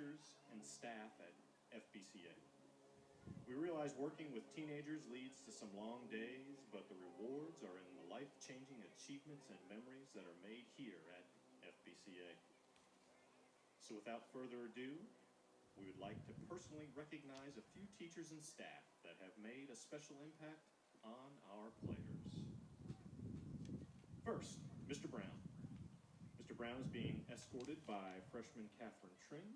teachers and staff at FBCA. We realize working with teenagers leads to some long days, but the rewards are in the life-changing achievements and memories that are made here at FBCA. So without further ado, we would like to personally recognize a few teachers and staff that have made a special impact on our players. First, Mr. Brown. Mr. Brown is being escorted by freshman Catherine Tring.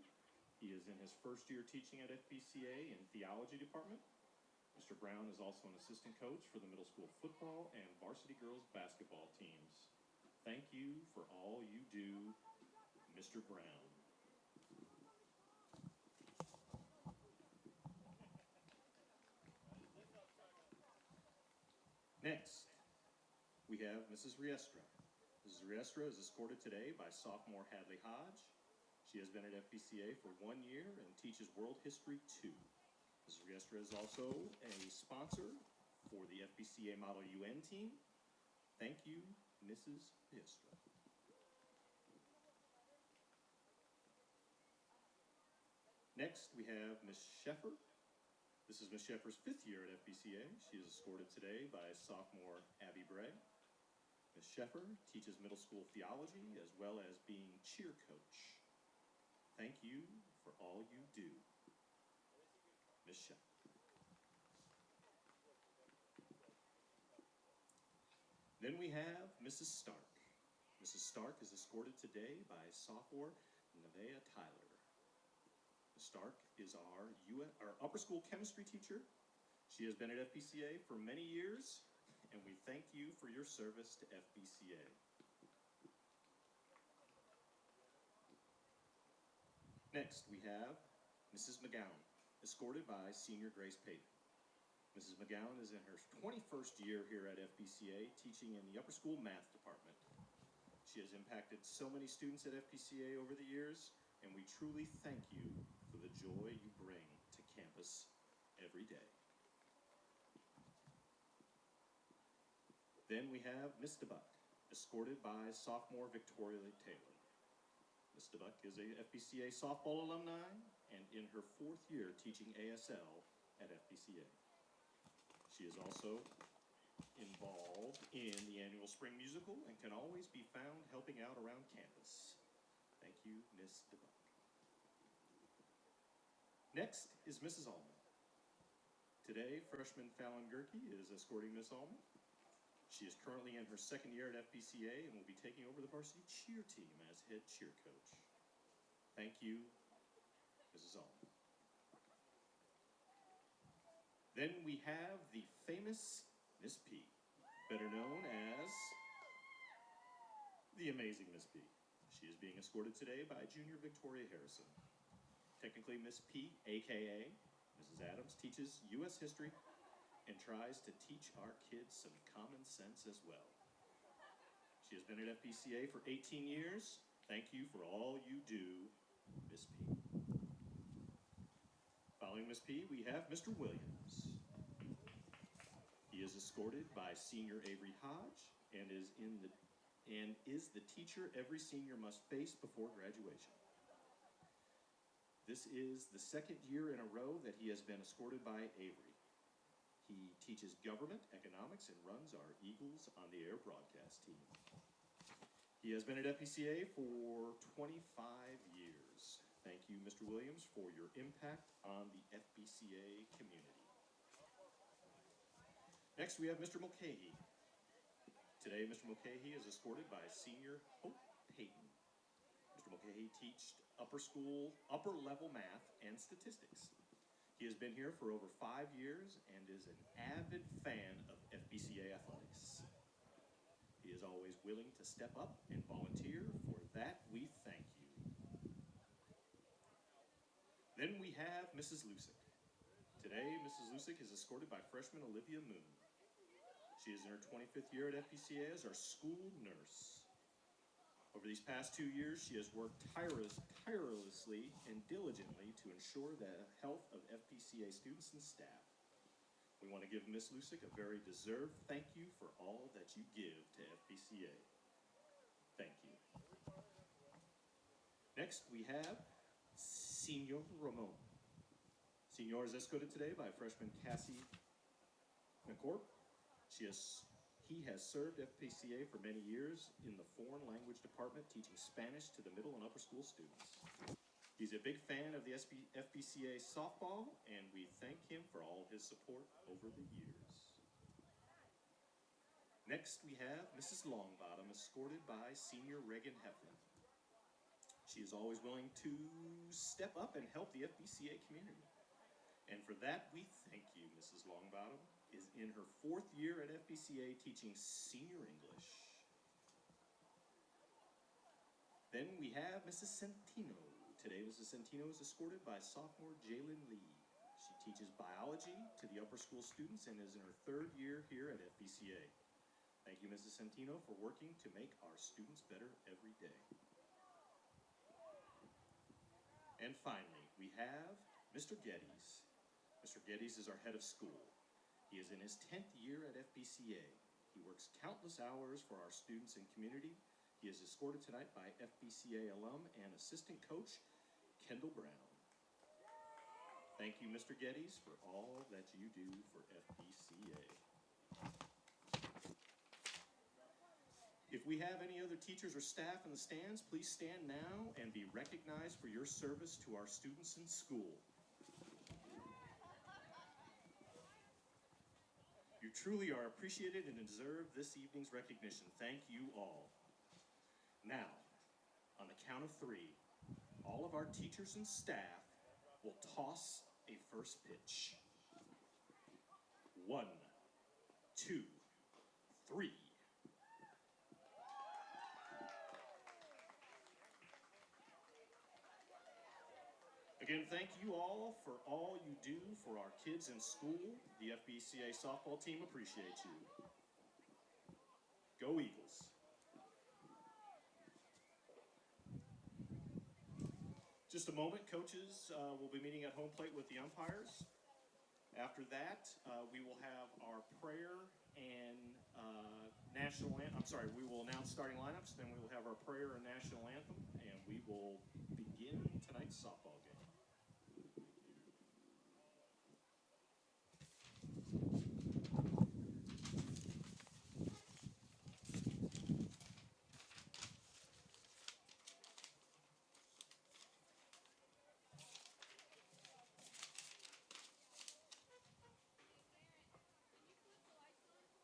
He is in his first year teaching at FBCA in theology department. Mr. Brown is also an assistant coach for the middle school football and varsity girls basketball teams. Thank you for all you do, Mr. Brown. Next, we have Mrs. Riestra. Mrs. Riestra is escorted today by sophomore Hadley Hodge. She has been at FBCA for 1 year and teaches World History 2. Mrs. Riestra is also a sponsor for the FBCA Model UN team. Thank you, Mrs. Riestra. Next, we have Ms. Sheffer. This is Ms. Sheffer's 5th year at FBCA. She is escorted today by sophomore Abby Bray. Ms. Sheffer teaches middle school theology as well as being cheer coach. Thank you for all you do, Ms. Sheffer. Then we have Mrs. Stark. Mrs. Stark is escorted today by sophomore Nevaeh Tyler. Ms. Stark is our upper school chemistry teacher. She has been at FBCA for many years, and we thank you for your service to FBCA. Next, we have Mrs. McGowan, escorted by senior Grace Payton. Mrs. McGowan is in her 21st year here at FBCA, teaching in the upper school math department. She has impacted so many students at FBCA over the years, and we truly thank you for the joy you bring to campus every day. Then we have Ms. DeBuck, escorted by sophomore Victoria Taylor. Ms. DeBuck is a FBCA softball alumni and in her 4th year teaching ASL at FBCA. She is also involved in the annual spring musical and can always be found helping out around campus. Thank you, Ms. DeBuck. Next is Mrs. Allman. Today, freshman Fallon Gerke is escorting Ms. Allman. She is currently in her 2nd year at FBCA and will be taking over the varsity cheer team as head cheer coach. Thank you, Mrs. Allman. Then we have the famous Miss P, better known as the amazing Miss P. She is being escorted today by junior Victoria Harrison. Technically, Miss P, aka Mrs. Adams, teaches U.S. history and tries to teach our kids some common sense as well. She has been at FBCA for 18 years. Thank you for all you do, Miss P. Following Miss P, we have Mr. Williams. He is escorted by senior Avery Hodge and is the teacher every senior must face before graduation. This is the 2nd year in a row that he has been escorted by Avery. He teaches government, economics, and runs our Eagles on the Air broadcast team. He has been at FBCA for 25 years. Thank you, Mr. Williams, for your impact on the FBCA community. Next, we have Mr. Mulcahy. Today, Mr. Mulcahy is escorted by senior Hope Payton. Mr. Mulcahy teaches upper level math and statistics. He has been here for over 5 years and is an avid fan of FBCA athletics. He is always willing to step up and volunteer. For that, we thank you. Then we have Mrs. Lusick. Today, Mrs. Lusick is escorted by freshman Olivia Moon. She is in her 25th year at FBCA as our school nurse. Over these past 2 years, she has worked tirelessly and diligently to ensure the health of FBCA students and staff. We want to give Ms. Lusick a very deserved thank you for all that you give to FBCA. Thank you. Next, we have Senor Ramon. Senor is escorted today by freshman Cassie McCorp. He has served FBCA for many years in the foreign language department, teaching Spanish to the middle and upper school students. He's a big fan of the FBCA softball, and we thank him for all his support over the years. Next, we have Mrs. Longbottom, escorted by Senior Reagan Heflin. She is always willing to step up and help the FBCA community. And for that, we thank you. Mrs. Longbottom is in her 4th year at FBCA teaching senior English. Then we have Mrs. Centino. Today, Mrs. Centino is escorted by sophomore Jalen Lee. She teaches biology to the upper school students and is in her 3rd year here at FBCA. Thank you, Mrs. Centino, for working to make our students better every day. And finally, we have Mr. Geddes. Mr. Geddes is our head of school. He is in his 10th year at FBCA. He works countless hours for our students and community. He is escorted tonight by FBCA alum and assistant coach, Kendall Brown. Thank you, Mr. Geddes, for all that you do for FBCA. If we have any other teachers or staff in the stands, please stand now and be recognized for your service to our students in school. You truly are appreciated and deserve this evening's recognition. Thank you all. Now, on the count of 3, all of our teachers and staff will toss a first pitch. 1, 2, 3. Again, thank you all for all you do for our kids in school. The FBCA softball team appreciates you. Go Eagles. Just a moment, coaches will be meeting at home plate with the umpires. After that, we will have our prayer and national anthem. We will announce starting lineups, then we will have our prayer and national anthem, and we will begin tonight's softball game.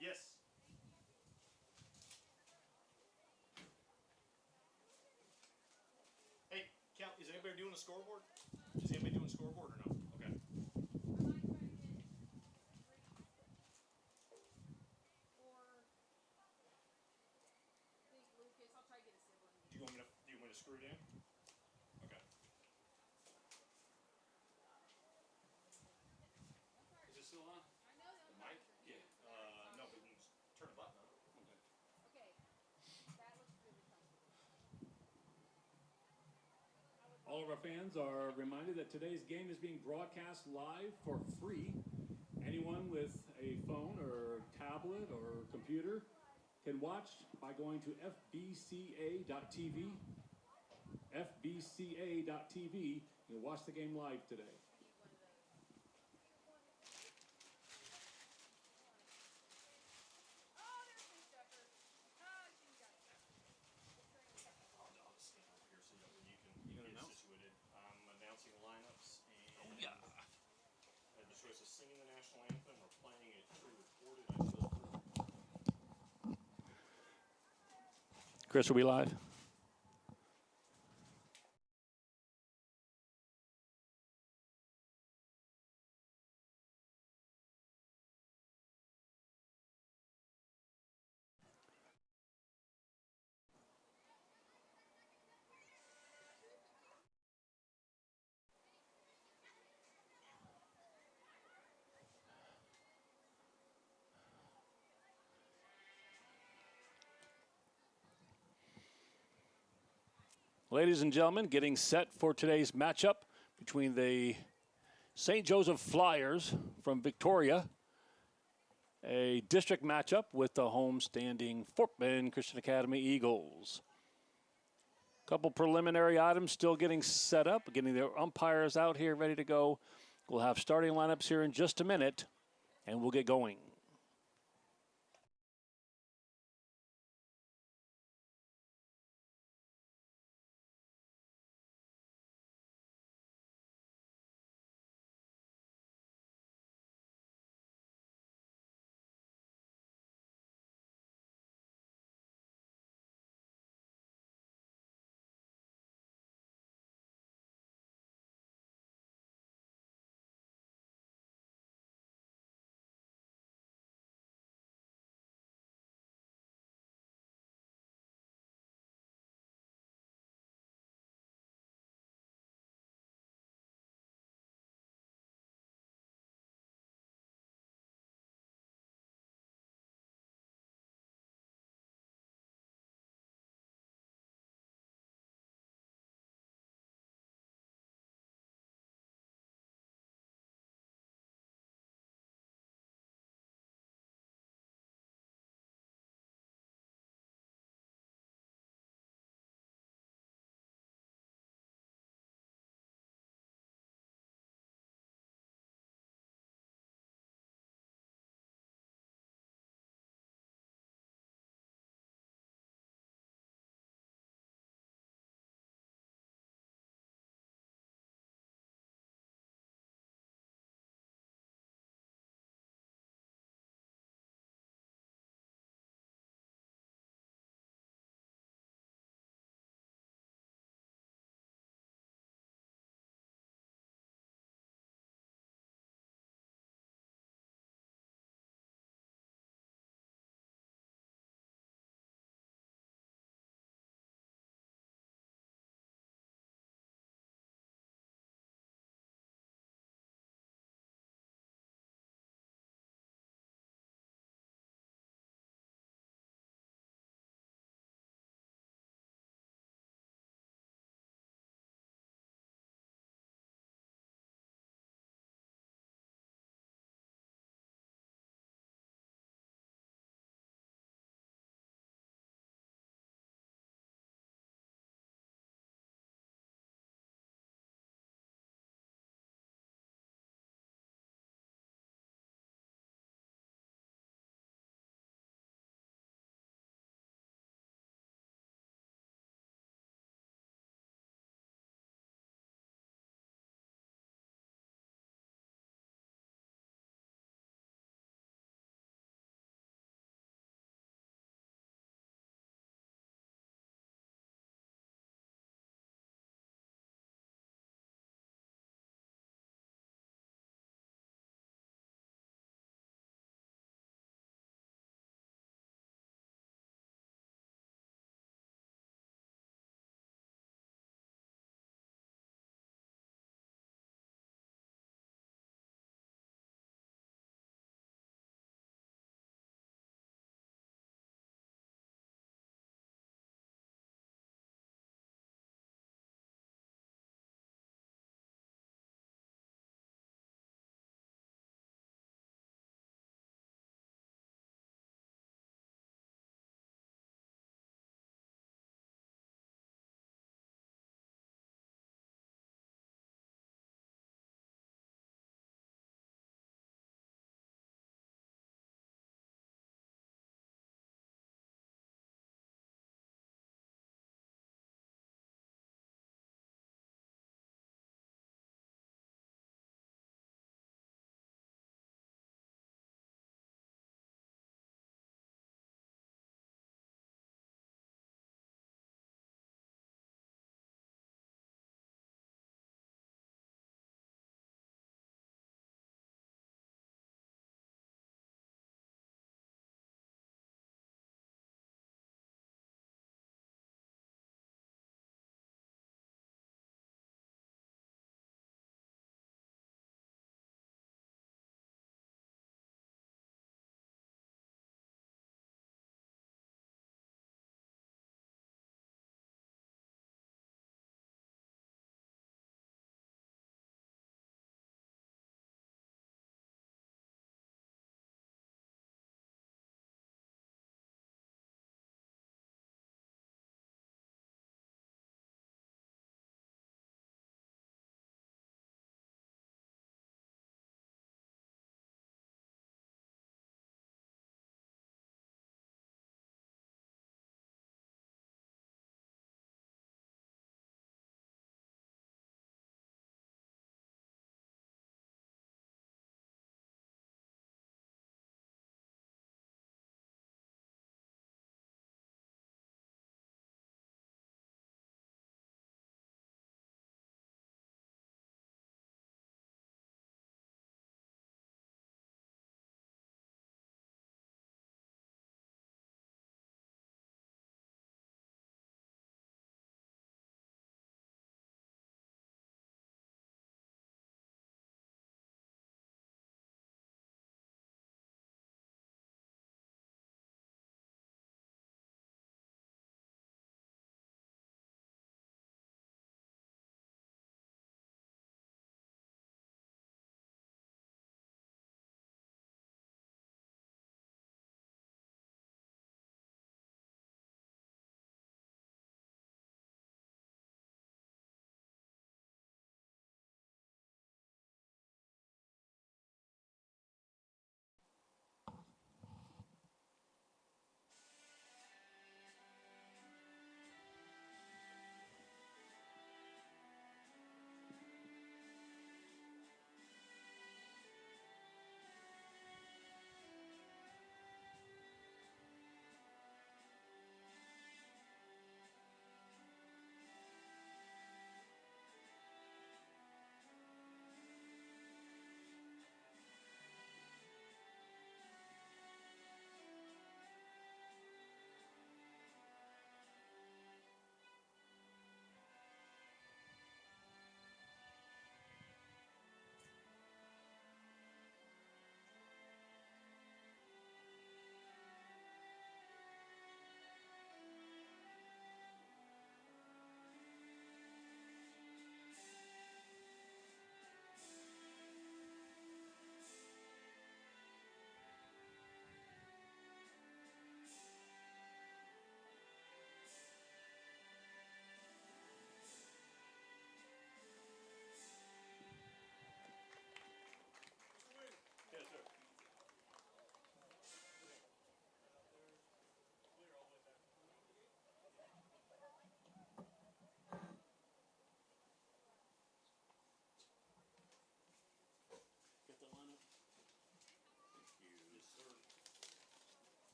Yes. Hey, Cal, is anybody doing a scoreboard? Is anybody doing a scoreboard or no? Okay. Do you want me to screw it in? Okay. Is it still on? The mic? Yeah. No, but you can just turn the button on. Okay. All of our fans are reminded that today's game is being broadcast live for free. Anyone with a phone or tablet or computer can watch by going to FBCA.tv. FBCA.tv. You'll watch the game live today. I'll just stand over here so that way you can gonna get announce? situated. I'm announcing lineups and Yeah. I have the choice of singing the national anthem or playing it pre-recorded. I chose Chris, are we live? Ladies and gentlemen, getting set for today's matchup between the St. Joseph Flyers from Victoria, a district matchup with the home-standing Fort Bend Christian Academy Eagles. Couple preliminary items still getting set up, getting their umpires out here ready to go. We'll have starting lineups here in just a minute, and we'll get going.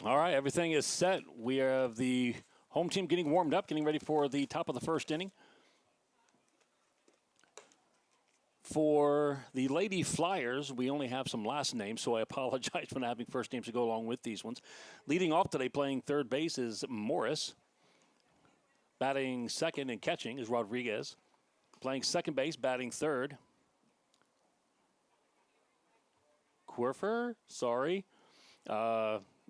All right, everything is set. We have the home team getting warmed up, getting ready for the top of the first inning. For the Lady Flyers, we only have some last names, so I apologize for not having first names to go along with these ones. Leading off today, playing third base is Morris. Batting second and catching is Rodriguez. Playing second base, batting third. Quirfer, sorry.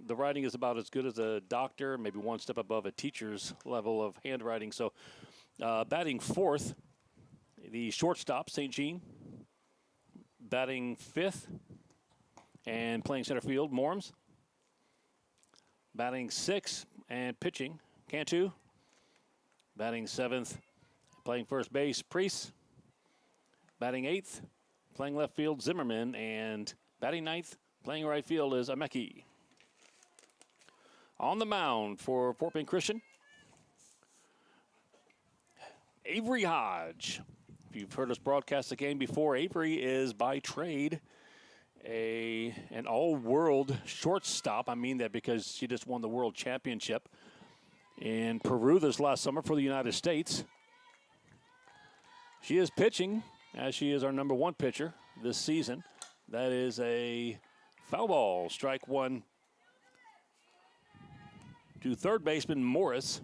The writing is about as good as a doctor, maybe one step above a teacher's level of handwriting. So batting fourth, the shortstop, St. Jean. Batting fifth and playing center field, Morms. Batting sixth and pitching, Cantu. Batting seventh, playing first base, Priest. Batting eighth, playing left field, Zimmerman. And batting ninth, playing right field is Ameki. On the mound for Fort Bend Christian, Avery Hodge. If you've heard us broadcast the game before, Avery is by trade an all-world shortstop. I mean that because she just won the world championship in Peru this last summer for the United States. She is pitching, as she is our number one pitcher this season. That is a foul ball, strike one to third baseman Morris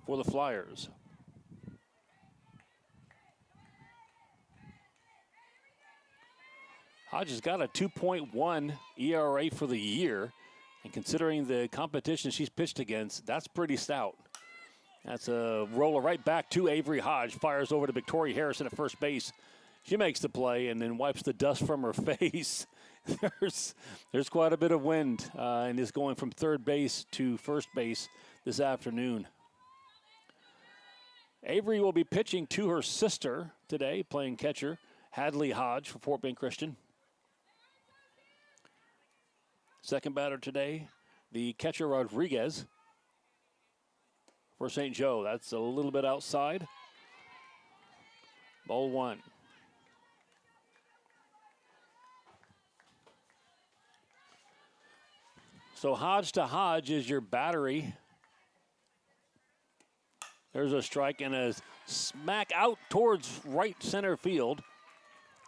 for the Flyers. Hodge has got a 2.1 ERA for the year, and considering the competition she's pitched against, that's pretty stout. That's a roller right back to Avery Hodge, fires over to Victoria Harrison at first base. She makes the play and then wipes the dust from her face. There's quite a bit of wind and is going from third base to first base this afternoon. Avery will be pitching to her sister today, playing catcher, Hadley Hodge for Fort Bend Christian. Second batter today, the catcher Rodriguez for St. Joe. That's a little bit outside. Ball one. So Hodge to Hodge is your battery. There's a strike and a smack out towards right center field.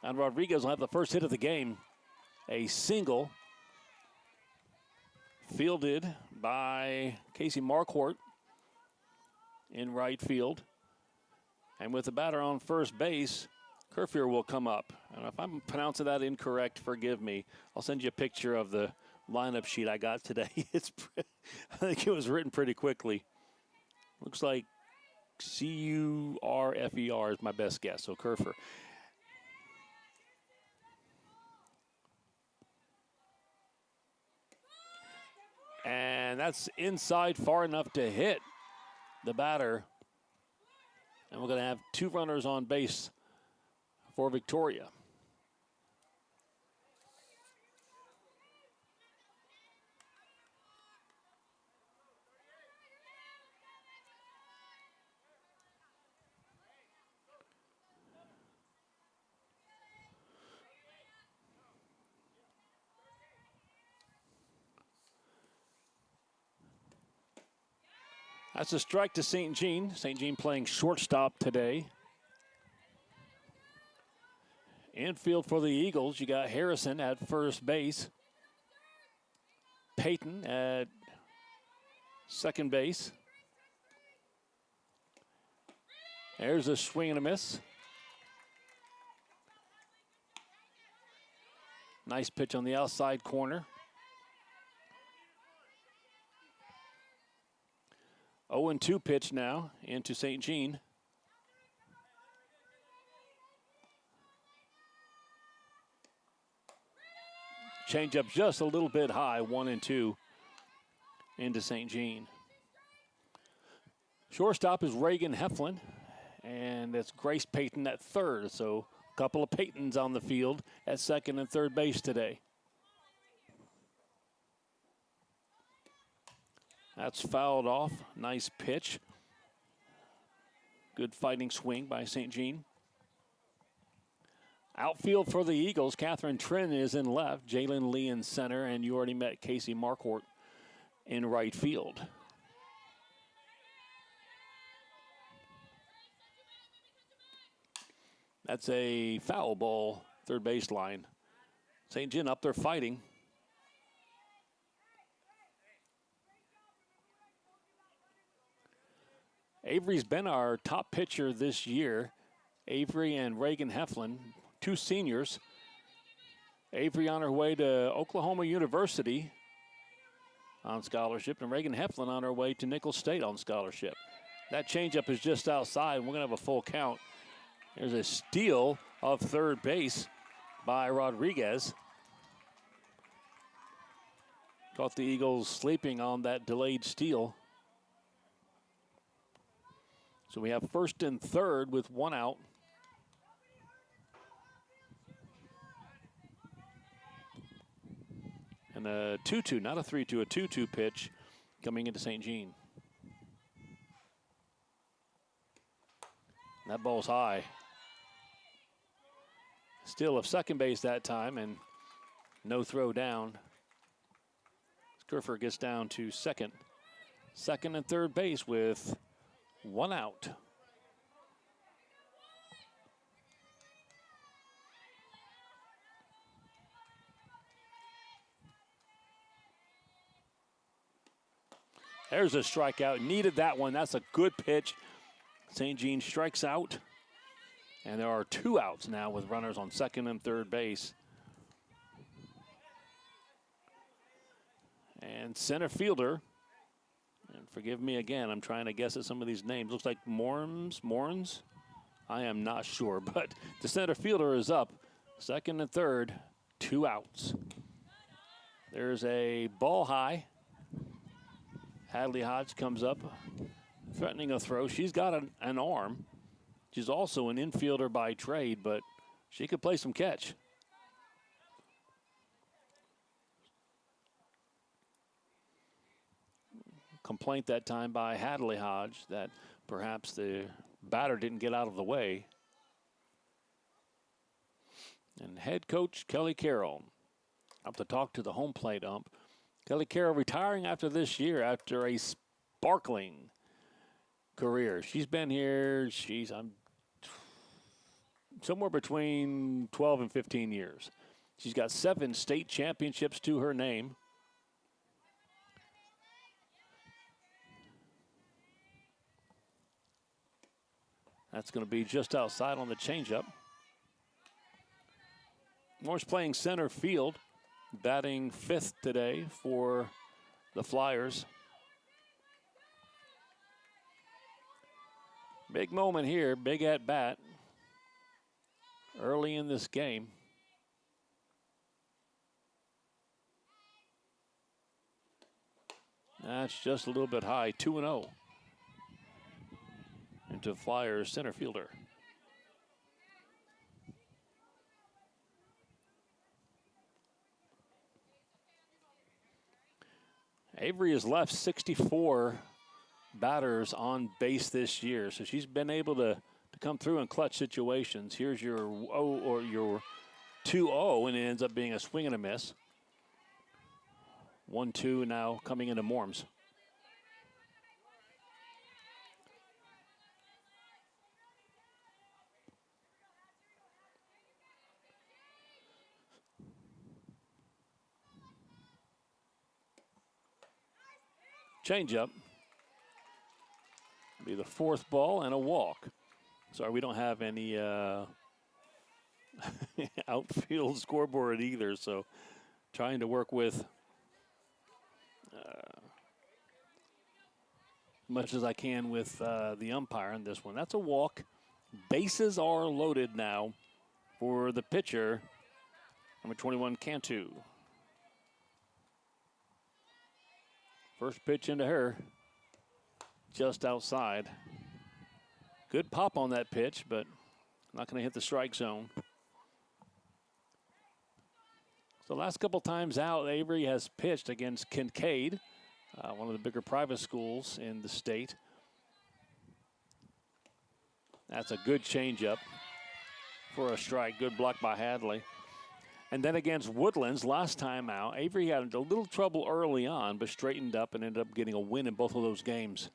And Rodriguez will have the first hit of the game. A single fielded by Casey Marquardt in right field. And with the batter on first base, Kerfier will come up. And if I'm pronouncing that incorrect, forgive me. I'll send you a picture of the lineup sheet I got today. I think it was written pretty quickly. Looks like Curfer is my best guess, so Kerfer. And that's inside far enough to hit the batter. And we're going to have two runners on base for Victoria. That's a strike to St. Jean. St. Jean playing shortstop today. Infield for the Eagles, you got Harrison at first base. Payton at second base. There's a swing and a miss. Nice pitch on the outside corner. 0-2 pitch now into St. Jean. Change up just a little bit high, 1-2 into St. Jean. Shortstop is Reagan Heflin, and that's Grace Payton at third. So a couple of Paytons on the field at second and third base today. That's fouled off. Nice pitch. Good fighting swing by St. Jean. Outfield for the Eagles, Catherine Trin is in left. Jalen Lee in center, and you already met Casey Marquardt in right field. That's a foul ball, third baseline. St. John up there fighting. Avery's been our top pitcher this year. Avery and Reagan Heflin, two seniors. Avery on her way to Oklahoma University on scholarship, and Reagan Heflin on her way to Nicholls State on scholarship. That changeup is just outside, and we're going to have a full count. There's a steal of third base by Rodriguez. Caught the Eagles sleeping on that delayed steal. So we have first and third with one out. And a 2-2, not a 3-2, a 2-2 pitch coming into St. Jean. That ball's high. Still of second base that time, and no throw down. Scriffer gets down to second. Second and third base with one out. There's a strikeout. Needed that one. That's a good pitch. St. Jean strikes out. And there are two outs now with runners on second and third base. And center fielder, and forgive me again, I'm trying to guess at some of these names. Looks like Morns? I am not sure, but the center fielder is up. Second and third, two outs. There's a ball high. Hadley Hodge comes up, threatening a throw. She's got an arm. She's also an infielder by trade, but she could play some catch. Complaint that time by Hadley Hodge that perhaps the batter didn't get out of the way. And head coach Kelly Carroll up to talk to the home plate ump. Kelly Carroll retiring after this year after a sparkling career. She's been here, somewhere between 12 and 15 years. She's got 7 state championships to her name. That's going to be just outside on the changeup. Moore's playing center field, batting 5th today for the Flyers. Big moment here, big at bat early in this game. That's just a little bit high, 2-0 into Flyers center fielder. Avery has left 64 batters on base this year, so she's been able to come through in clutch situations. Here's your 2-0, and it ends up being a swing and a miss. 1-2 now coming into Morms. Changeup. Be the 4th ball and a walk. Sorry, we don't have any outfield scoreboard either, so trying to work with much as I can with the umpire on this one. That's a walk. Bases are loaded now for the pitcher, number 21, Cantu. First pitch into her, just outside. Good pop on that pitch, but not going to hit the strike zone. So last couple times out, Avery has pitched against Kincaid, one of the bigger private schools in the state. That's a good changeup for a strike. Good block by Hadley. And then against Woodlands last time out, Avery had a little trouble early on, but straightened up and ended up getting a win in both of those games.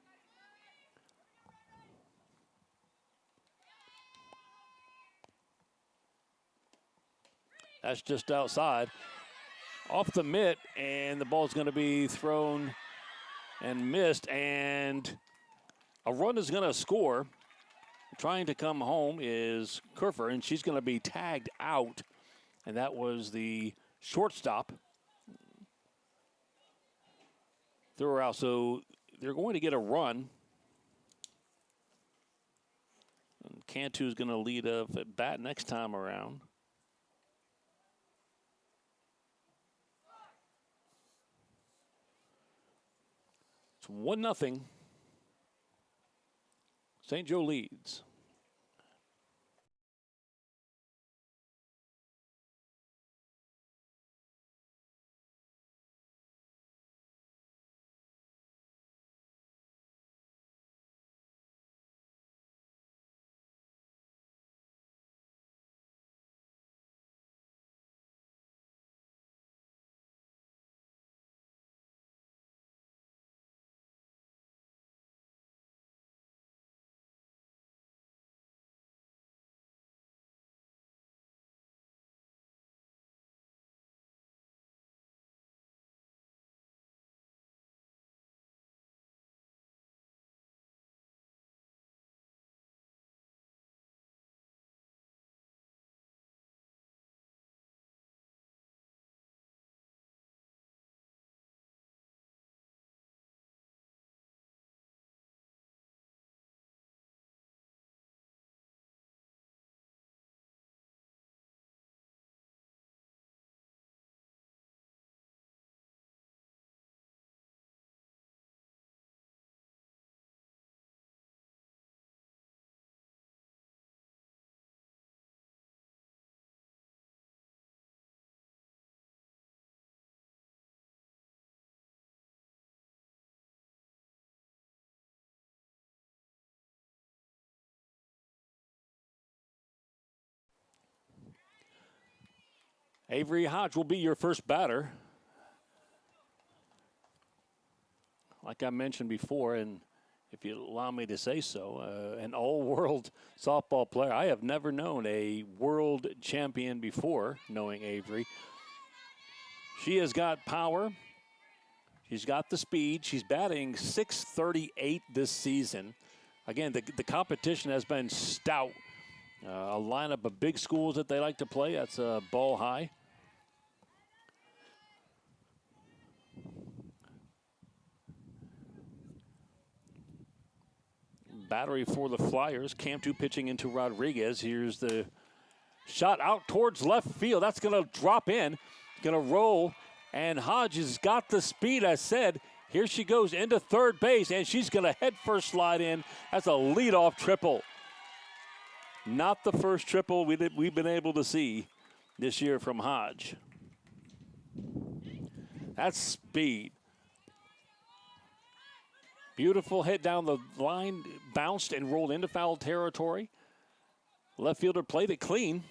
That's just outside. Off the mitt, and the ball's going to be thrown and missed, and a run is going to score. Trying to come home is Kerfer, and she's going to be tagged out, and that was the shortstop. Threw her out, so they're going to get a run. And Cantu's going to lead off at bat next time around. It's 1-0. St. Joe leads. Avery Hodge will be your first batter. Like I mentioned before, and if you allow me to say so, an all-world softball player. I have never known a world champion before, knowing Avery. She has got power. She's got the speed. She's batting .638 this season. Again, the competition has been stout. A lineup of big schools that they like to play. That's ball high. Battery for the Flyers. Cantu pitching into Rodriguez. Here's the shot out towards left field. That's going to drop in. Going to roll. And Hodge has got the speed, I said. Here she goes into third base, and she's going to head first slide in. That's a leadoff triple. Not the first triple we've been able to see this year from Hodge. That's speed. Beautiful hit down the line, bounced and rolled into foul territory. Left fielder played it clean.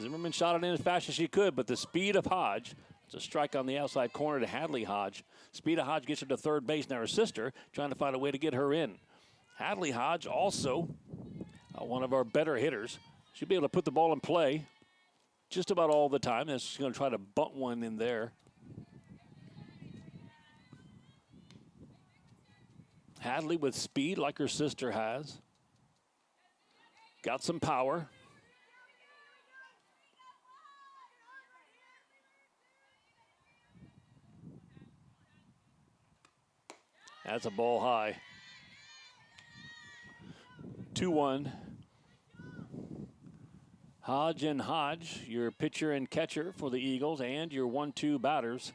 Zimmerman shot it in as fast as she could, but the speed of Hodge, it's a strike on the outside corner to Hadley Hodge. Speed of Hodge gets her to third base. Now her sister trying to find a way to get her in. Hadley Hodge also one of our better hitters. She'll be able to put the ball in play just about all the time. And she's going to try to bunt one in there. Hadley with speed like her sister has. Got some power. That's a ball high. 2-1. Hodge and Hodge, your pitcher and catcher for the Eagles, and your 1-2 batters.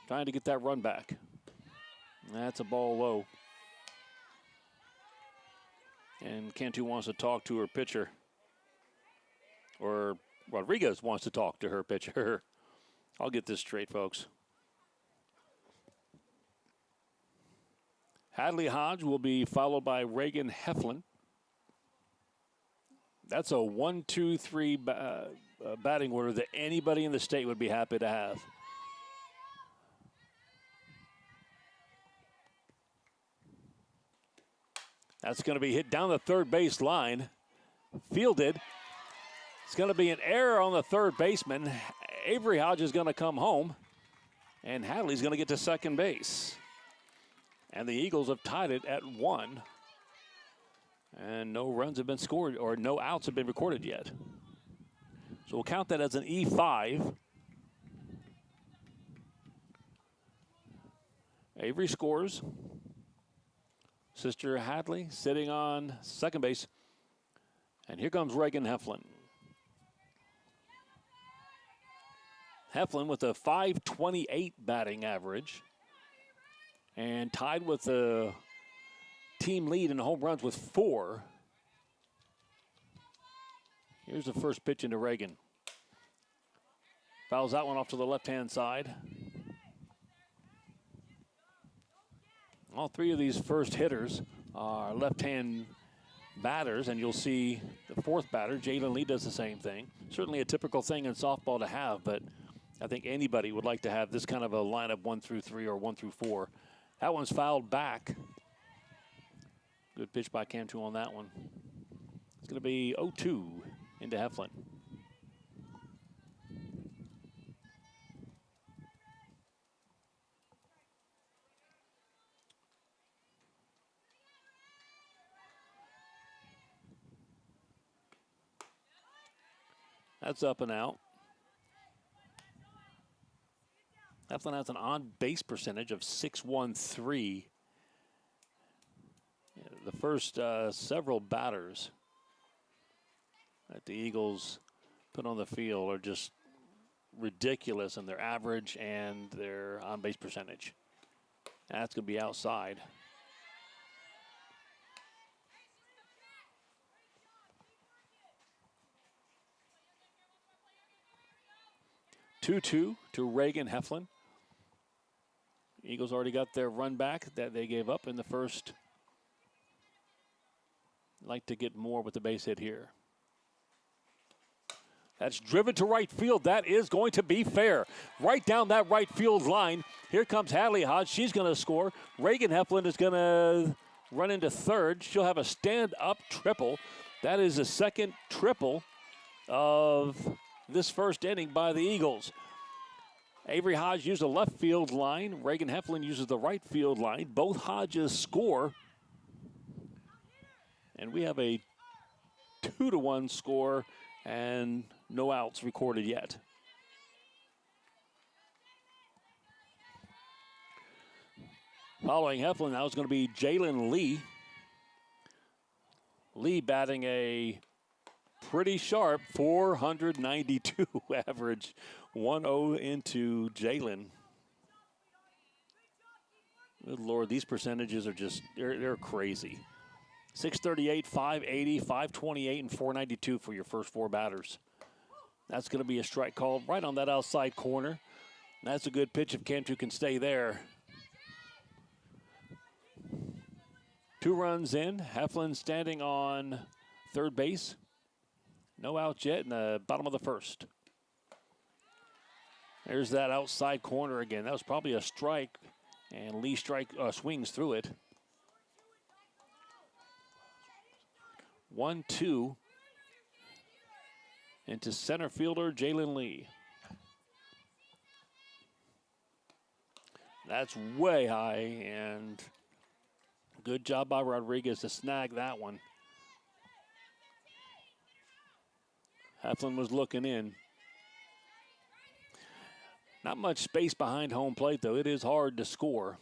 Trying to get that run back. That's a ball low. And Cantu wants to talk to her pitcher. Or Rodriguez wants to talk to her pitcher. I'll get this straight, folks. Hadley Hodge will be followed by Reagan Heflin. That's a 1-2-3 batting order that anybody in the state would be happy to have. That's going to be hit down the third base line. Fielded. It's going to be an error on the third baseman. Avery Hodge is going to come home, and Hadley's going to get to second base. And the Eagles have tied it at 1. And no runs have been scored, or no outs have been recorded yet. So we'll count that as an E5. Avery scores. Sister Hadley sitting on second base. And here comes Reagan Heflin. Heflin with a .528 batting average. And tied with the team lead in home runs with 4. Here's the first pitch into Reagan. Fouls that one off to the left-hand side. All 3 of these first hitters are left-hand batters, and you'll see the 4th batter, Jalen Lee, does the same thing. Certainly a typical thing in softball to have, but I think anybody would like to have this kind of a lineup 1 through 3 or 1 through 4. That one's fouled back. Good pitch by Cantu on that one. It's going to be 0-2 into Heflin. That's up and out. Heflin has an on-base percentage of .613. The first several batters that the Eagles put on the field are just ridiculous in their average and their on-base percentage. That's going to be outside. Two-two to Reagan Heflin. Eagles already got their run back that they gave up in the first. Like to get more with the base hit here. That's driven to right field. That is going to be fair. Right down that right field line. Here comes Hadley Hodge. She's going to score. Reagan Heflin is going to run into third. She'll have a stand-up triple. That is the second triple of this first inning by the Eagles. Avery Hodge used the left field line. Reagan Heflin uses the right field line. Both Hodges score. And we have a 2-1 score and no outs recorded yet. Following Heflin now is going to be Jalen Lee. Lee batting a pretty sharp 492 average. 1-0 into Jalen. Good Lord, these percentages are just, they're crazy. 638, 580, 528, and 492 for your first 4 batters. That's going to be a strike called right on that outside corner. That's a good pitch if Cantu can stay there. 2 runs in. Heflin standing on third base. No outs yet in the bottom of the first. There's that outside corner again. That was probably a strike, and Lee swings through it. 1-2 into center fielder Jalen Lee. That's way high, and good job by Rodriguez to snag that one. Heflin was looking in. Not much space behind home plate, though. It is hard to score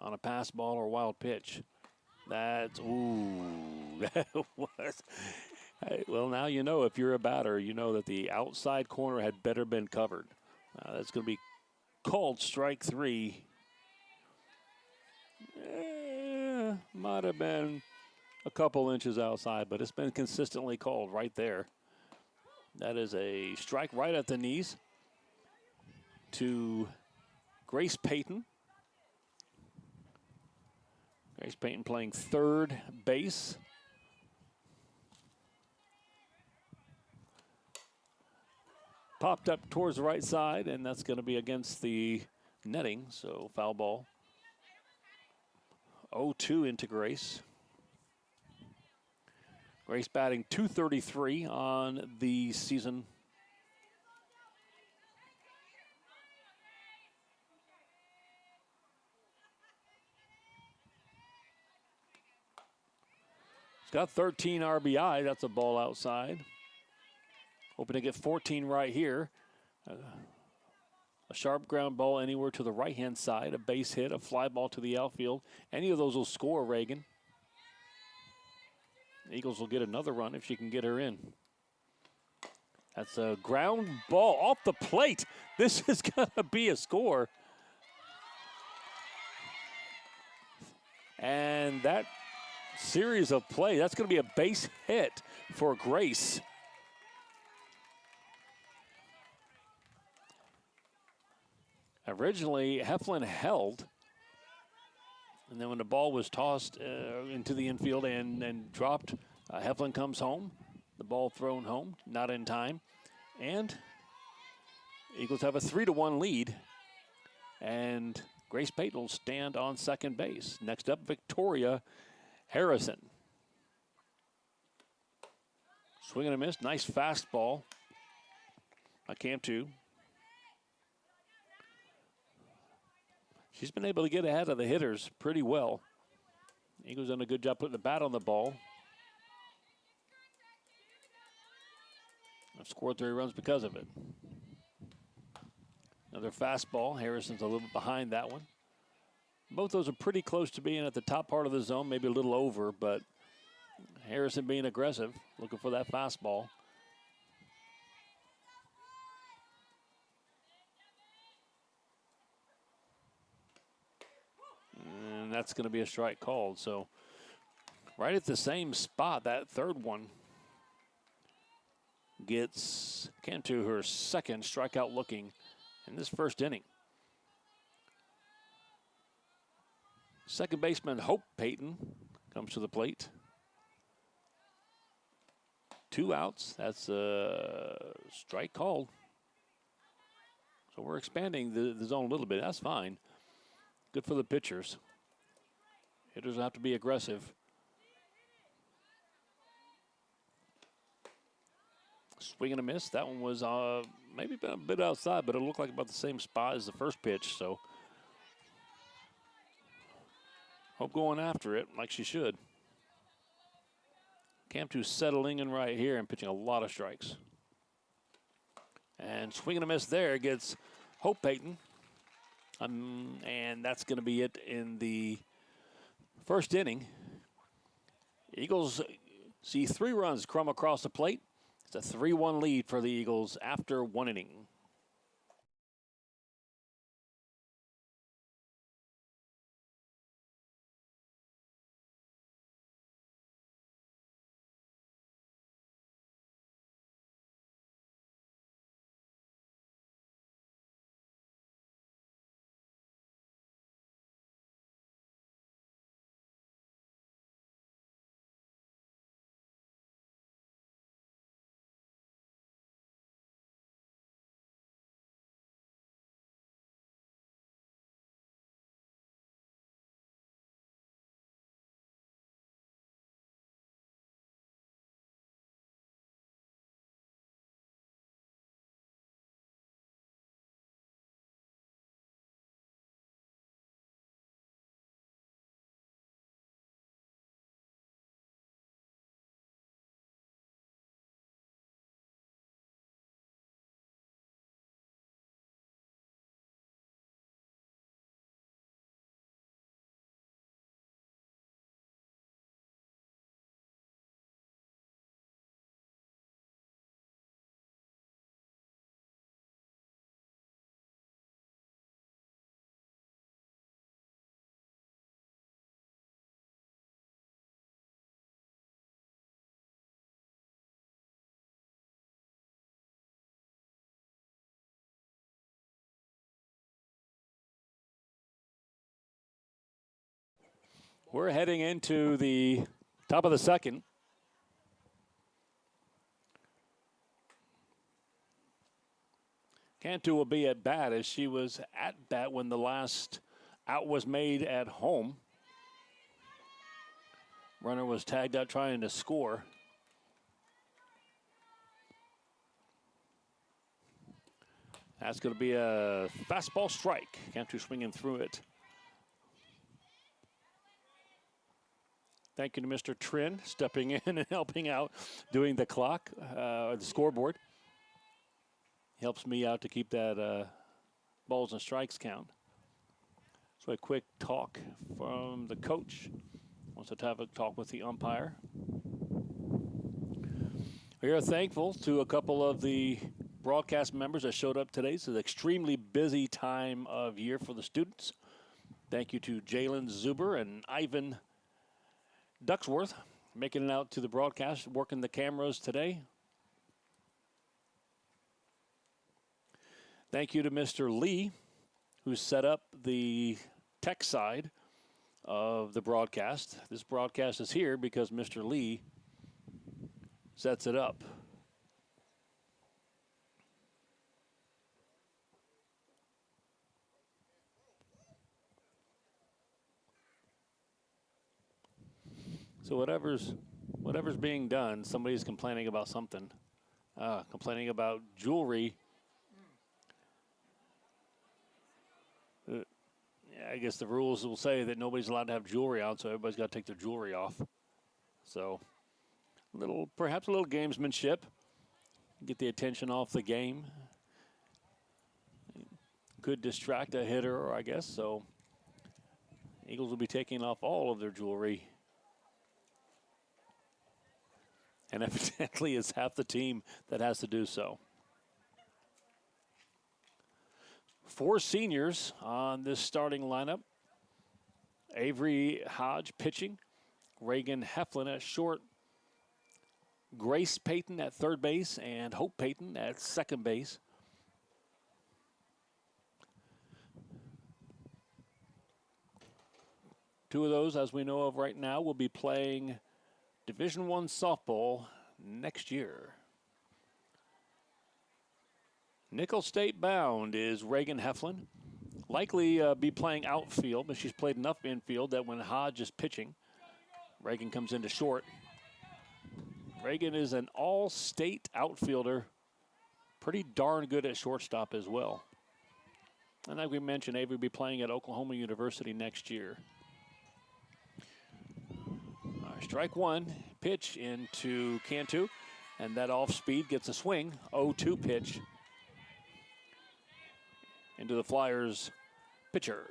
on a pass ball or wild pitch. That was. Well, now you know if you're a batter, you know that the outside corner had better been covered. That's going to be called strike 3. Might have been a couple inches outside, but it's been consistently called right there. That is a strike right at the knees to Grace Payton. Grace Payton playing third base. popped up towards the right side, and that's going to be against the netting, so foul ball. 0-2 into Grace. Grace batting .233 on the season. She's got 13 RBI. That's a ball outside. Hoping to get 14 right here. A sharp ground ball anywhere to the right-hand side, a base hit, a fly ball to the outfield. Any of those will score, Reagan. The Eagles will get another run if she can get her in. That's a ground ball off the plate. This is going to be a score. And that series of play, that's going to be a base hit for Grace. Originally, Heflin held, and then when the ball was tossed into the infield and dropped, Heflin comes home. The ball thrown home, not in time. And Eagles have a 3-1 lead. And Grace Payton will stand on second base. Next up, Victoria Harrison. Swing and a miss, nice fastball by Cantu. She's been able to get ahead of the hitters pretty well. Eagles done a good job putting the bat on the ball. I've scored 3 runs because of it. Another fastball. Harrison's a little bit behind that one. Both those are pretty close to being at the top part of the zone, maybe a little over, but Harrison being aggressive, looking for that fastball. And that's going to be a strike called. So right at the same spot, that third one gets Cantu her second strikeout looking in this first inning. Second baseman Hope Payton comes to the plate. 2 outs. That's a strike called. So we're expanding the zone a little bit. That's fine. Good for the pitchers. Hitters will have to be aggressive. Swing and a miss. That one was maybe a bit outside, but it looked like about the same spot as the first pitch. So Hope going after it like she should. Cantu settling in right here and pitching a lot of strikes. And swing and a miss there gets Hope Payton. And that's going to be it in the first inning. Eagles see 3 runs come across the plate. It's a 3-1 lead for the Eagles after 1 inning. We're heading into the top of the second. Cantu will be at bat as she was at bat when the last out was made at home. Runner was tagged out trying to score. That's going to be a fastball strike. Cantu swinging through it. Thank you to Mr. Trin stepping in and helping out, doing the clock, the scoreboard. Helps me out to keep that balls and strikes count. So a quick talk from the coach. Wants to have a talk with the umpire. We are thankful to a couple of the broadcast members that showed up today. It's an extremely busy time of year for the students. Thank you to Jalen Zuber and Ivan Ducksworth making it out to the broadcast, working the cameras today. Thank you to Mr. Lee, who set up the tech side of the broadcast. This broadcast is here because Mr. Lee sets it up. So whatever's being done, somebody's complaining about something. Complaining about jewelry. I guess the rules will say that nobody's allowed to have jewelry on, so everybody's got to take their jewelry off. So perhaps a little gamesmanship. Get the attention off the game. Could distract a hitter, I guess. So Eagles will be taking off all of their jewelry. And evidently it's half the team that has to do so. 4 seniors on this starting lineup. Avery Hodge pitching. Reagan Heflin at short. Grace Payton at third base and Hope Payton at second base. Two of those, as we know of right now, will be playing Division I softball next year. Nickel State bound is Reagan Heflin. Likely be playing outfield, but she's played enough infield that when Hodge is pitching, Reagan comes into short. Reagan is an all-state outfielder, pretty darn good at shortstop as well. And like we mentioned, Avery will be playing at Oklahoma University next year. Strike one, pitch into Cantu, and that off speed gets a swing. 0-2 pitch into the Flyers pitcher.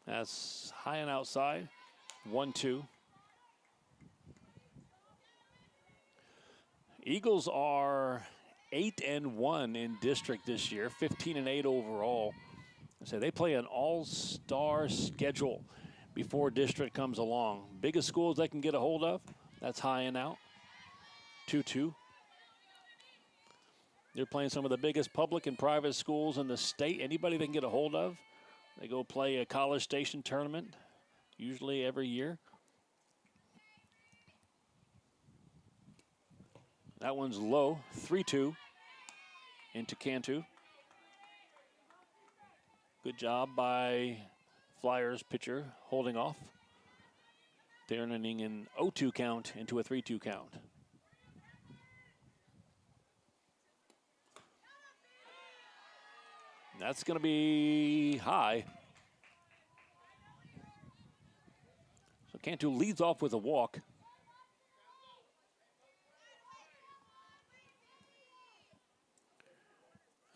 That's high and outside. 1-2. Eagles are 8-1 in district this year, 15-8 overall. So they play an all-star schedule before district comes along. Biggest schools they can get a hold of, that's high and out. 2-2. They're playing some of the biggest public and private schools in the state. Anybody they can get a hold of, they go play a College Station tournament, usually every year. That one's low, 3-2 into Cantu. Good job by Flyers pitcher holding off. Turning an 0-2 count into a 3-2 count. That's going to be high. So Cantu leads off with a walk.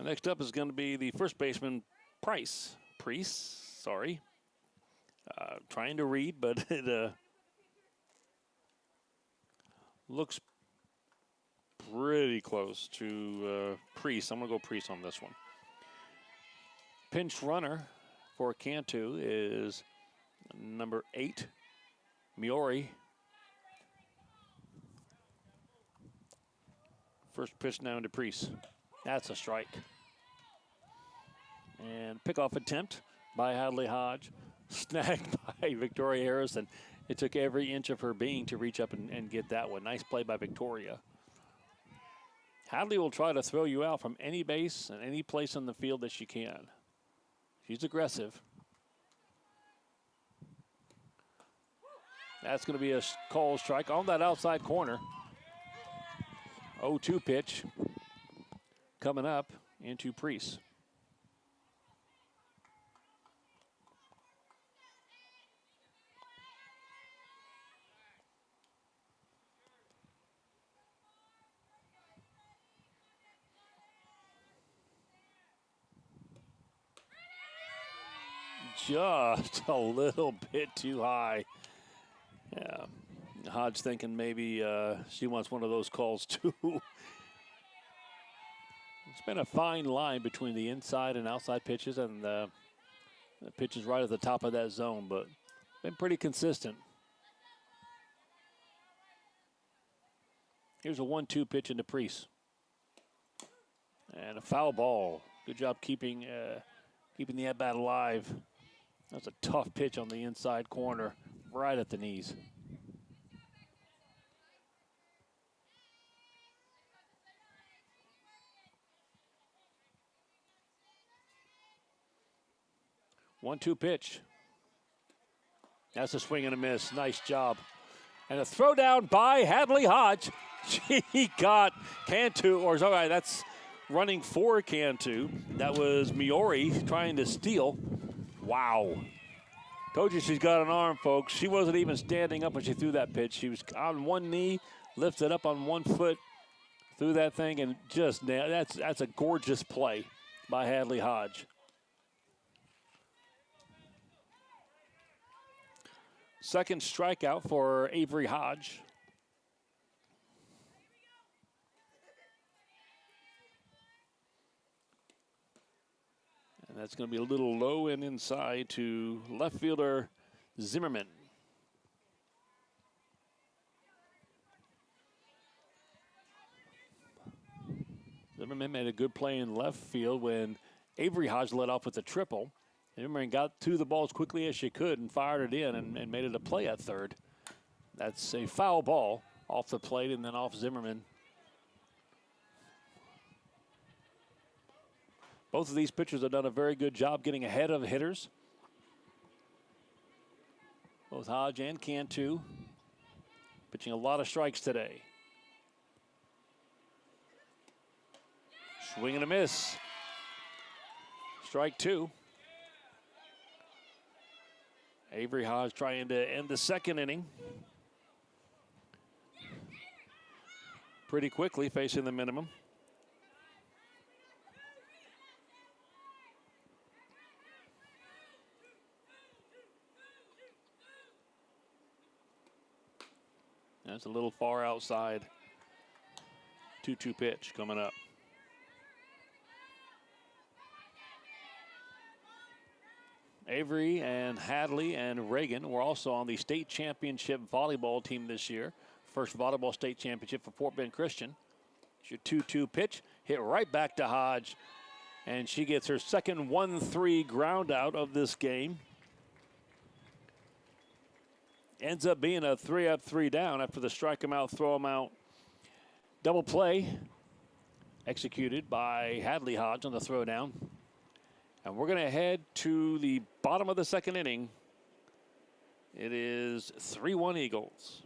Next up is going to be the first baseman, Price. Sorry. Trying to read, but it looks pretty close to Priest. I'm going to go Priest on this one. Pinch runner for Cantu is number 8, Miori. First pitch now into Priest. That's a strike. And pickoff attempt by Hadley Hodge, snagged by Victoria Harrison. It took every inch of her being to reach up and get that one. Nice play by Victoria. Hadley will try to throw you out from any base and any place on the field that she can. She's aggressive. That's going to be a call strike on that outside corner. 0-2 pitch coming up into Priest. Just a little bit too high. Yeah, Hodge thinking maybe she wants one of those calls too. It's been a fine line between the inside and outside pitches, and the pitches right at the top of that zone, but been pretty consistent. Here's a 1-2 pitch into Priest. And a foul ball. Good job keeping the at-bat alive. That's a tough pitch on the inside corner, right at the knees. One-two pitch. That's a swing and a miss. Nice job. And a throw down by Hadley Hodge. She got Cantu, or sorry, that's running for Cantu. That was Miori trying to steal. Wow. Told you she's got an arm, folks. She wasn't even standing up when she threw that pitch. She was on one knee, lifted up on one foot, threw that thing, and just that's a gorgeous play by Hadley Hodge. Second strikeout for Avery Hodge. And that's going to be a little low and inside to left fielder Zimmerman. Zimmerman made a good play in left field when Avery Hodge led off with a triple. Zimmerman got to the ball as quickly as she could and fired it in and made it a play at third. That's a foul ball off the plate and then off Zimmerman. Both of these pitchers have done a very good job getting ahead of hitters. Both Hodge and Cantu pitching a lot of strikes today. Swing and a miss. Strike two. Avery Hodge trying to end the second inning pretty quickly, facing the minimum. That's a little far outside. 2-2 pitch coming up. Avery and Hadley and Reagan were also on the state championship volleyball team this year. First volleyball state championship for Fort Bend Christian. It's your 2-2 pitch, hit right back to Hodge. And she gets her second 1-3 ground out of this game. Ends up being a 3-up, 3-down after the strike him out, throw him out. Double play executed by Hadley Hodge on the throwdown. And we're going to head to the bottom of the second inning. It is 3-1 Eagles.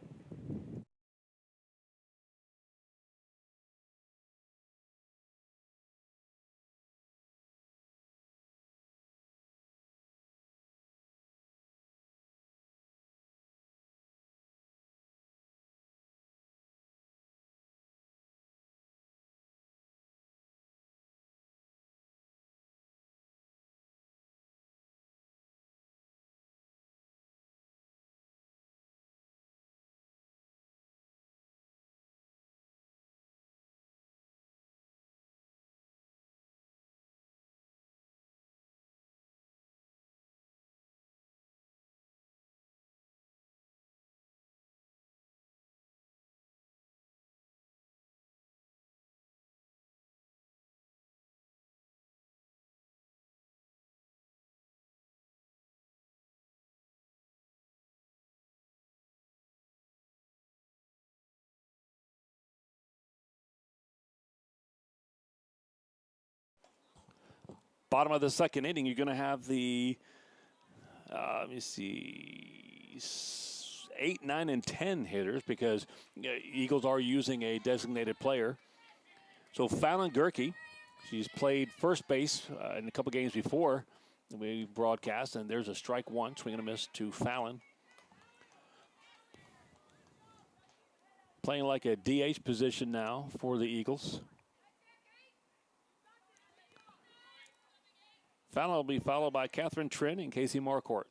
bottom of the second inning, you're going to have the, let me see, 8, 9, and 10 hitters because Eagles are using a designated player. So Fallon Gerke, she's played first base in a couple games before we broadcast, and there's a strike one, swing and a miss to Fallon. Playing like a DH position now for the Eagles. Fallon will be followed by Catherine Trin and Casey Marcourt.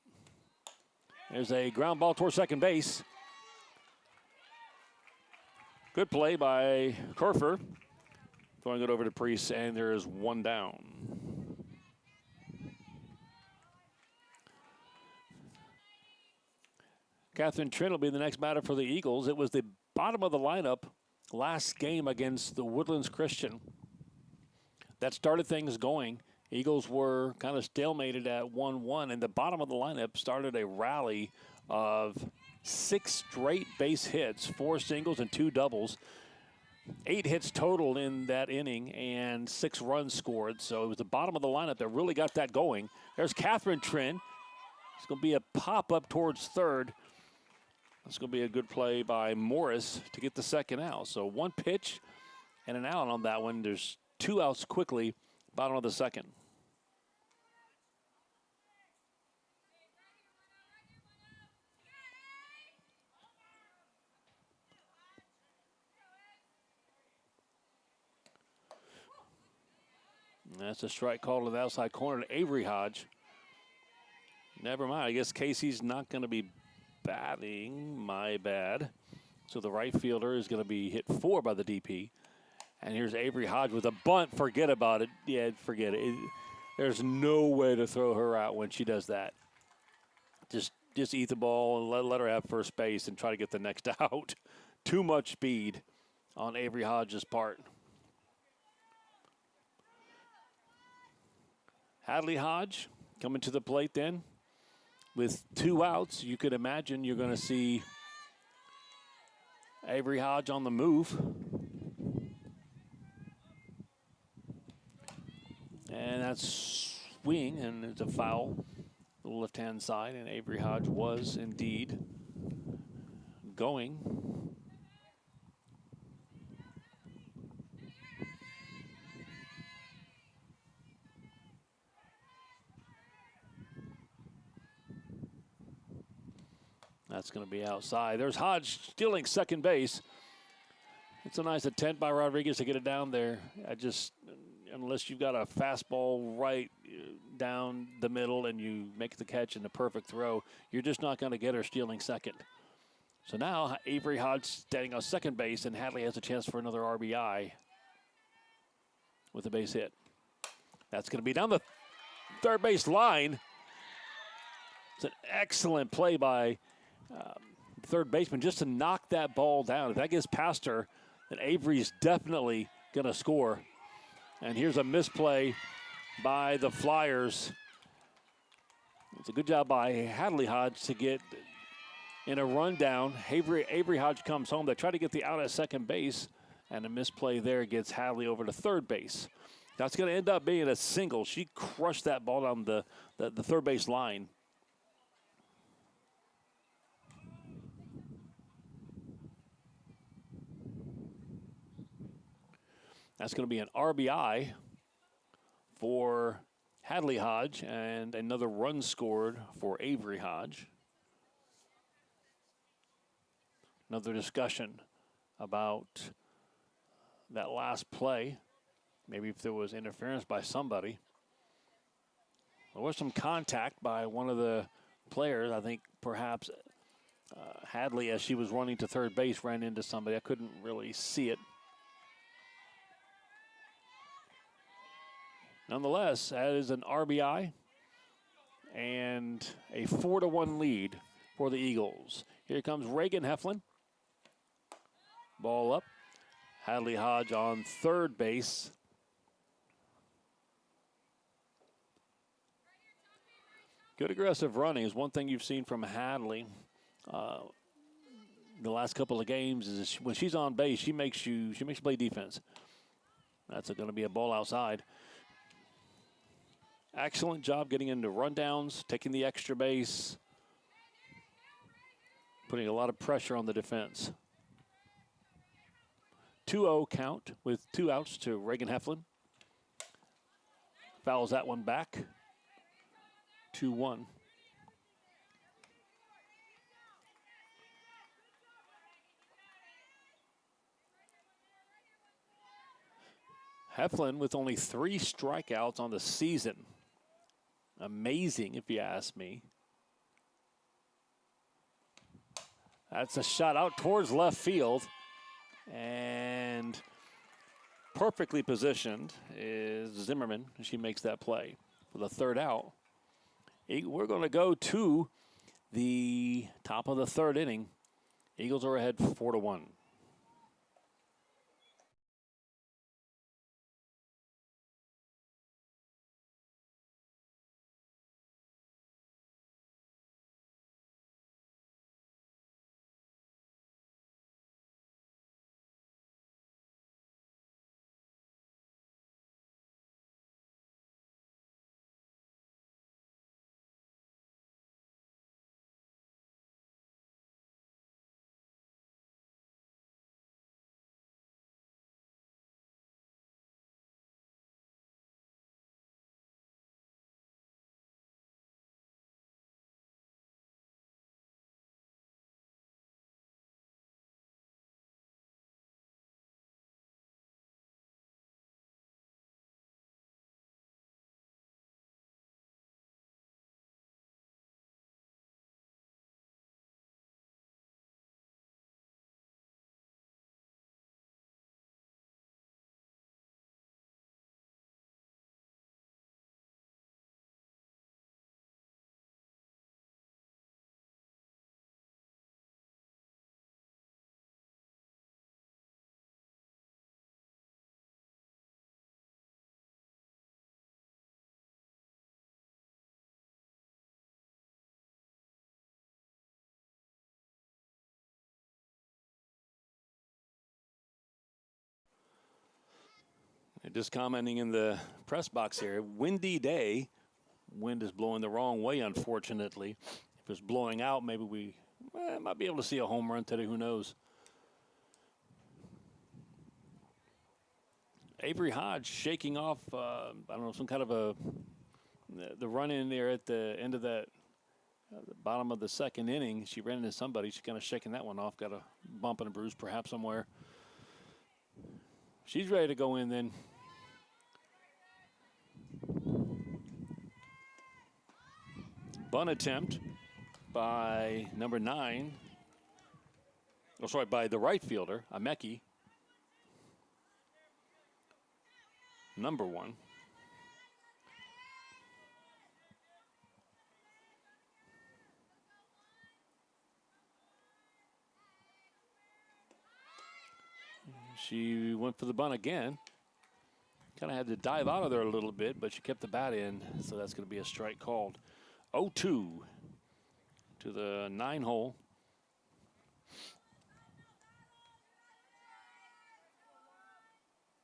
There's a ground ball toward second base. Good play by Kerfer. Throwing it over to Priest, and there is one down. Catherine Trin will be the next batter for the Eagles. It was the bottom of the lineup last game against the Woodlands Christian that started things going. Eagles were kind of stalemated at 1-1, and the bottom of the lineup started a rally of 6 straight base hits, 4 singles and 2 doubles. 8 hits total in that inning and 6 runs scored. So it was the bottom of the lineup that really got that going. There's Catherine Trin. It's going to be a pop-up towards third. It's going to be a good play by Morris to get the second out. So 1 pitch and an out on that one. There's 2 outs quickly, bottom of the second. That's a strike call to the outside corner to Avery Hodge. Never mind. I guess Casey's not going to be batting. My bad. So the right fielder is going to be hit 4 by the DP. And here's Avery Hodge with a bunt. Forget about it. Yeah, forget it. There's no way to throw her out when she does that. Just eat the ball and let her have first base and try to get the next out. Too much speed on Avery Hodge's part. Hadley Hodge coming to the plate then. With 2 outs, you could imagine you're going to see Avery Hodge on the move. And that's swing, and it's a foul. The left-hand side, and Avery Hodge was indeed going. That's going to be outside. There's Hodge stealing second base. It's a nice attempt by Rodriguez to get it down there. Unless you've got a fastball right down the middle and you make the catch in the perfect throw, you're just not going to get her stealing second. So now Avery Hodge standing on second base, and Hadley has a chance for another RBI with a base hit. That's going to be down the third base line. It's an excellent play by third baseman just to knock that ball down. If that gets past her, then Avery's definitely going to score. And here's a misplay by the Flyers. It's a good job by Hadley Hodge to get in a rundown. Avery Hodge comes home. They try to get the out at second base, and a misplay there gets Hadley over to third base. That's going to end up being a single. She crushed that ball down the third base line. That's going to be an RBI for Hadley Hodge and another run scored for Avery Hodge. Another discussion about that last play. Maybe if there was interference by somebody. There was some contact by one of the players. I think perhaps Hadley, as she was running to third base, ran into somebody. I couldn't really see it. Nonetheless, that is an RBI and a 4-1 lead for the Eagles. Here comes Reagan Heflin. Ball up. Hadley Hodge on third base. Good aggressive running is one thing you've seen from Hadley the last couple of games. Is when she's on base, she makes you play defense. That's going to be a ball outside. excellent job getting into rundowns, taking the extra base, putting a lot of pressure on the defense. 2-0 count with 2 outs to Reagan Heflin. Fouls that one back. 2-1. Heflin with only 3 strikeouts on the season. Amazing, if you ask me. That's a shot out towards left field. And perfectly positioned is Zimmerman. She makes that play for the 3rd out. We're going to go to the top of the 3rd inning. Eagles are ahead 4-1. Just commenting in the press box here, windy day. Wind is blowing the wrong way, unfortunately. If it's blowing out, maybe we might be able to see a home run today. Who knows? Avery Hodge shaking off, I don't know, some kind of the run in there at the end of that, the bottom of the 2nd inning. She ran into somebody. She's kind of shaking that one off. Got a bump and a bruise perhaps somewhere. She's ready to go in then. Bunt attempt by number 9. Oh, sorry, by the right fielder, Ameki. Number 1. She went for the bunt again. Kind of had to dive out of there a little bit, but she kept the bat in, so that's going to be a strike called. 0-2 to the 9 hole.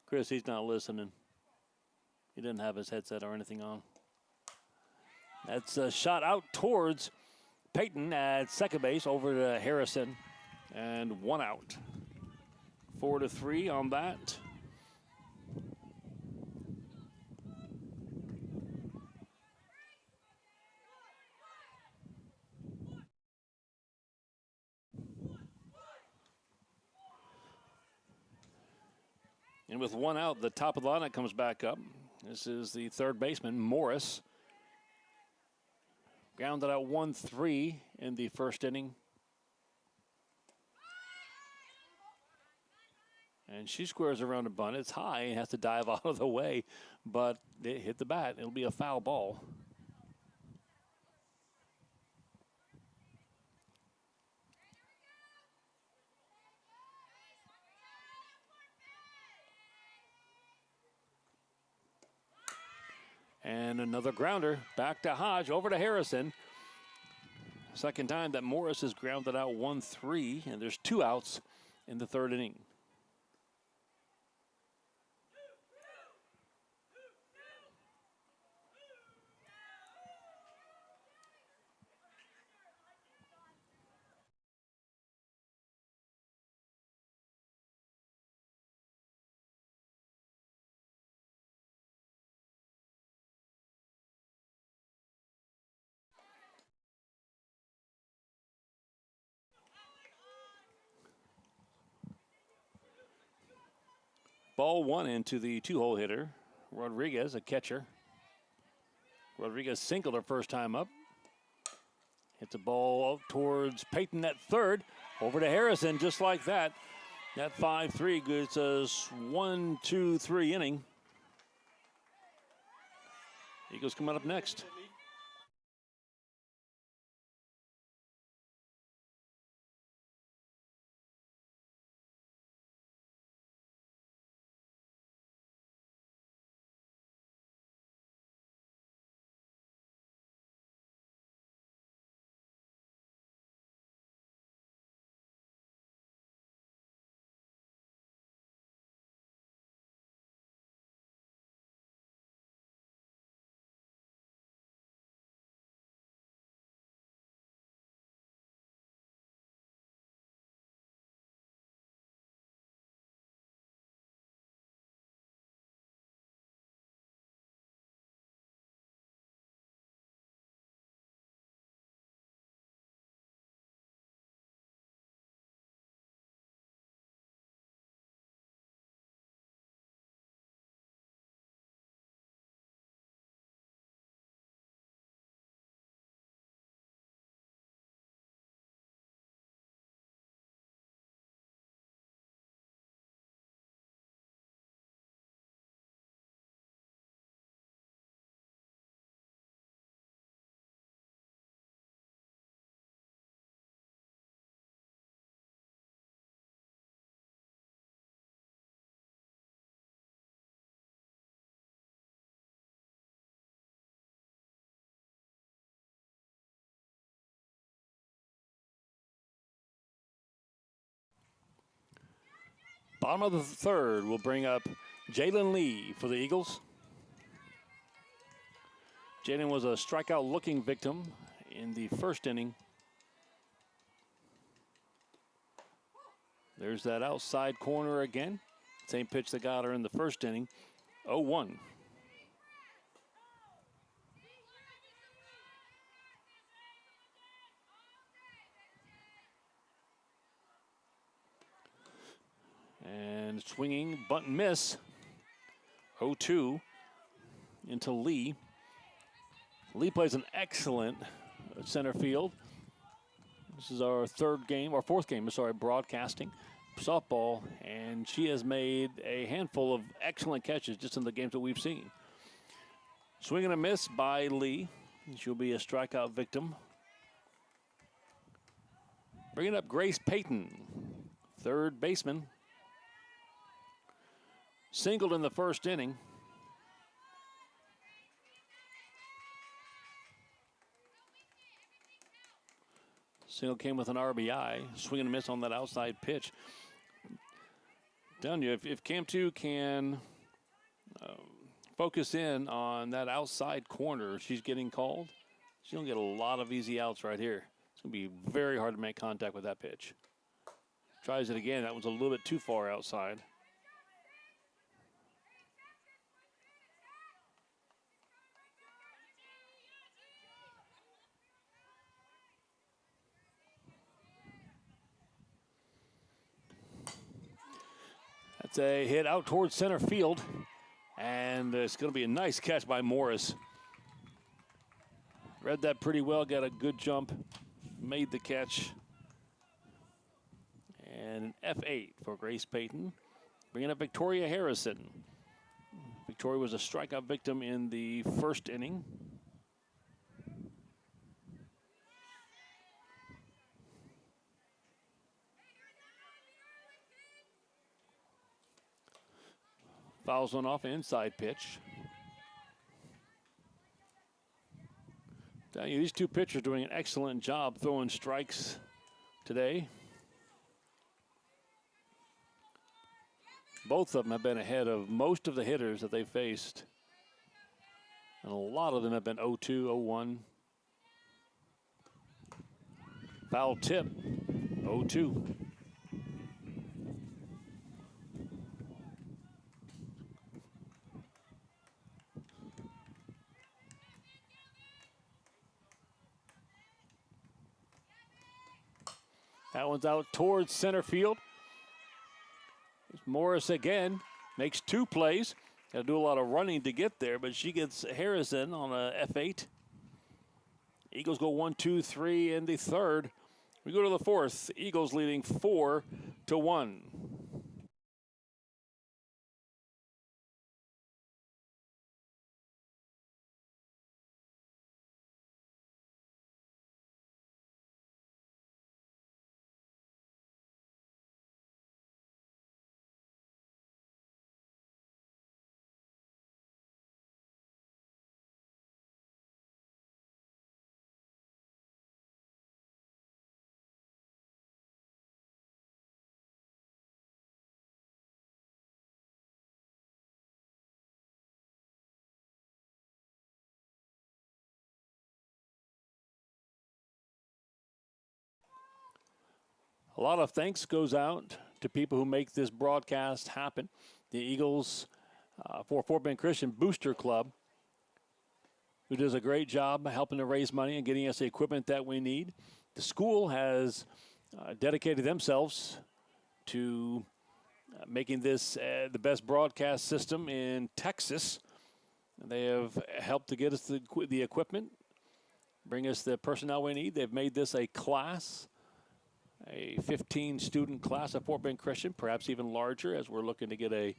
Chris, he's not listening. He didn't have his headset or anything on. That's a shot out towards Peyton at second base over to Harrison, and 1 out. 4-3 on that. And with 1 out, the top of the lineup comes back up. This is the 3rd baseman, Morris. Grounded out 1-3 in the 1st inning. And she squares around a bunt. It's high and has to dive out of the way, but it hit the bat. It'll be a foul ball. And another grounder back to Hodge, over to Harrison. Second time that Morris has grounded out 1-3, and there's 2 outs in the 3rd inning. Ball one into the two-hole hitter. Rodriguez, a catcher. Rodriguez singled her first time up. Hits the ball towards Payton at third. Over to Harrison, just like that. That 5-3 gets us 1-2-3 inning. Eagles coming up next. Bottom of the third will bring up Jalen Lee for the Eagles. Jalen was a strikeout-looking victim in the first inning. There's that outside corner again. Same pitch that got her in the first inning. 0-1. And swinging, bunt and miss. 0-2 into Lee. Lee plays an excellent center field. This is our fourth game, broadcasting softball, and she has made a handful of excellent catches just in the games that we've seen. Swing and a miss by Lee. She'll be a strikeout victim. Bringing up Grace Payton, third baseman. Singled in the first inning. Single came with an RBI. Swing and a miss on that outside pitch. Telling you, if Cam 2 can focus in on that outside corner she's getting called, she's going to get a lot of easy outs right here. It's going to be very hard to make contact with that pitch. Tries it again. That was a little bit too far outside. That's a hit out towards center field, and it's going to be a nice catch by Morris. Read that pretty well, got a good jump, made the catch. And an F8 for Grace Payton. Bringing up Victoria Harrison. Victoria was a strikeout victim in the first inning. Fouls one off, inside pitch. These two pitchers doing an excellent job throwing strikes today. Both of them have been ahead of most of the hitters that they faced. And a lot of them have been 0-2, 0-1. Foul tip, 0-2. That one's out towards center field. Morris again. Makes 2 plays. Got to do a lot of running to get there, but she gets Harrison on a F8. Eagles go 1, 2, 3 in the third. We go to the fourth. Eagles leading 4-1. A lot of thanks goes out to people who make this broadcast happen. The Eagles for Fort Bend Christian Booster Club, who does a great job helping to raise money and getting us the equipment that we need. The school has dedicated themselves to making this the best broadcast system in Texas. They have helped to get us the equipment, bring us the personnel we need. They've made this a class, a 15-student class at Fort Bend Christian, perhaps even larger, as we're looking to get a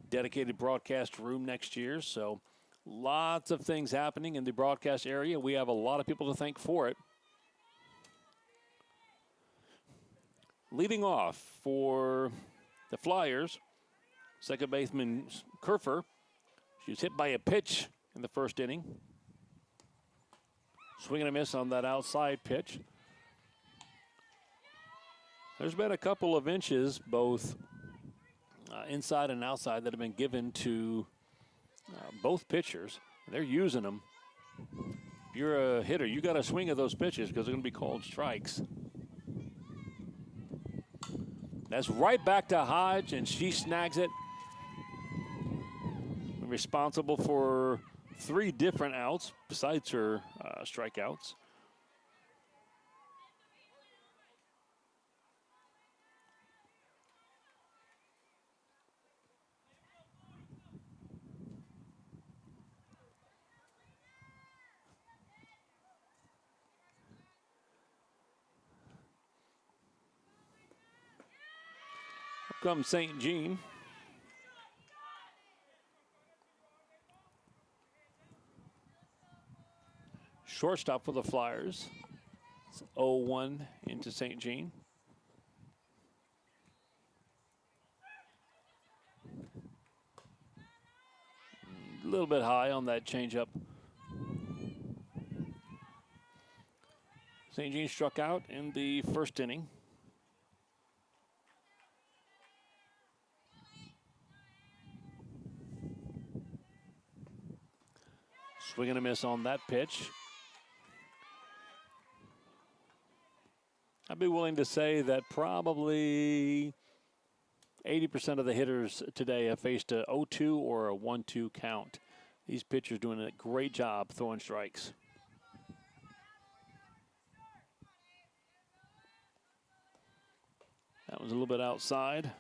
dedicated broadcast room next year. So lots of things happening in the broadcast area. We have a lot of people to thank for it. Leading off for the Flyers, second baseman Kerfer. She was hit by a pitch in the first inning. Swing and a miss on that outside pitch. There's been a couple of inches, both inside and outside, that have been given to both pitchers. They're using them. If you're a hitter, you got to swing at those pitches because they're going to be called strikes. That's right back to Hodge, and she snags it. Responsible for 3 different outs besides her strikeouts. Comes St. Jean. Shortstop for the Flyers. It's 0-1 into St. Jean. A little bit high on that changeup. St. Jean struck out in the first inning. Swing and a miss on that pitch. I'd be willing to say that probably 80% of the hitters today have faced a 0-2 or a 1-2 count. These pitchers doing a great job throwing strikes. That was a little bit outside.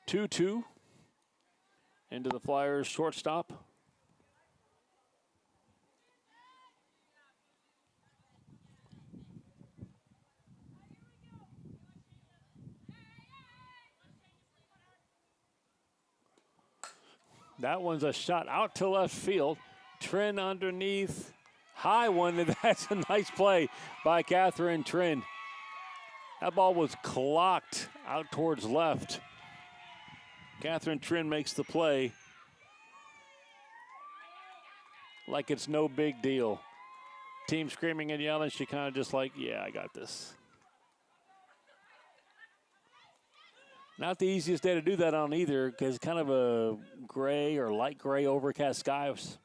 2-2 into the Flyers shortstop. That one's a shot out to left field. Trin underneath. High one, and that's a nice play by Catherine Trin. That ball was clocked out towards left. Catherine Trin makes the play like it's no big deal. Team screaming and yelling. She kind of just like, yeah, I got this. Not the easiest day to do that on either, because kind of a gray or light gray overcast skies.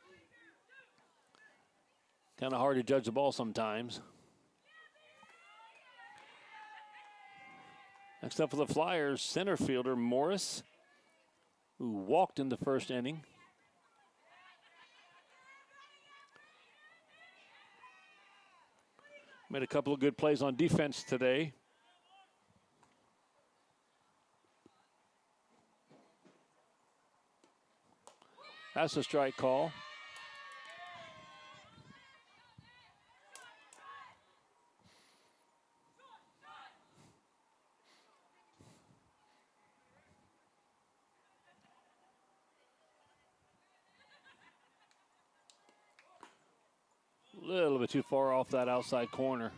Kind of hard to judge the ball sometimes. Next up for the Flyers, center fielder Morris, who walked in the first inning. Made a couple of good plays on defense today. That's a strike call. A little bit too far off that outside corner.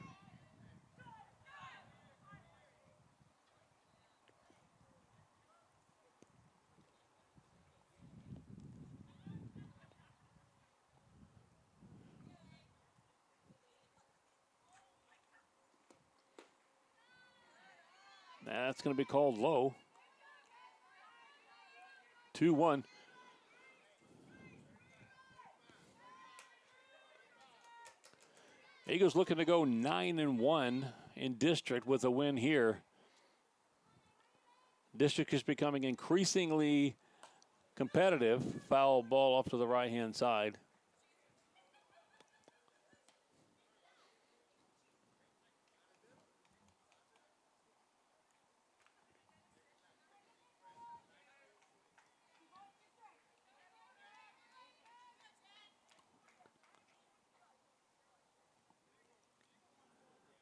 That's going to be called low. 2-1. Eagles looking to go 9-1 in district with a win here. District is becoming increasingly competitive. Foul ball off to the right-hand side.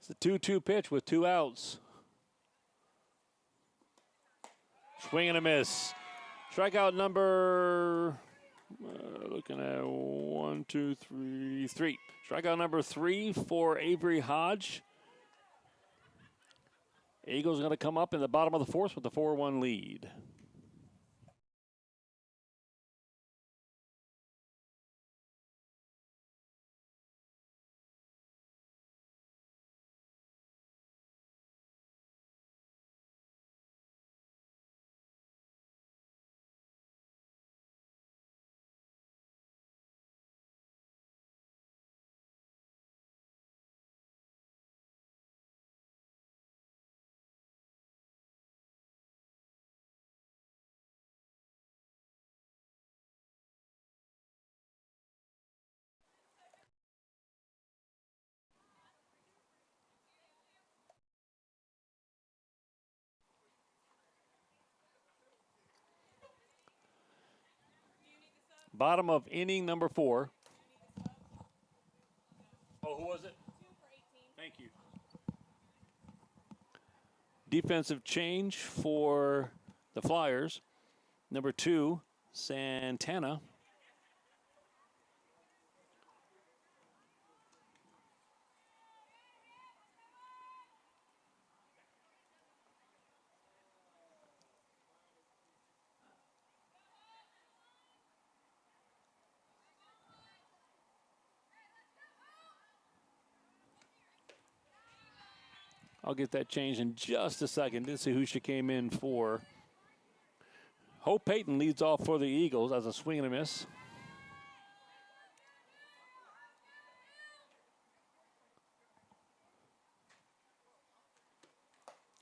It's a 2-2 pitch with 2 outs. Swing and a miss. Strikeout number, looking at 1, 2, 3, 3. Strikeout number 3 for Avery Hodge. Eagles going to come up in the bottom of the 4th with a 4-1 lead. Bottom of inning number 4. Oh, who was it? Thank you. Defensive change for the Flyers. Number 2, Santana. I'll get that changed in just a second. Didn't see who she came in for. Hope Payton leads off for the Eagles as a swing and a miss.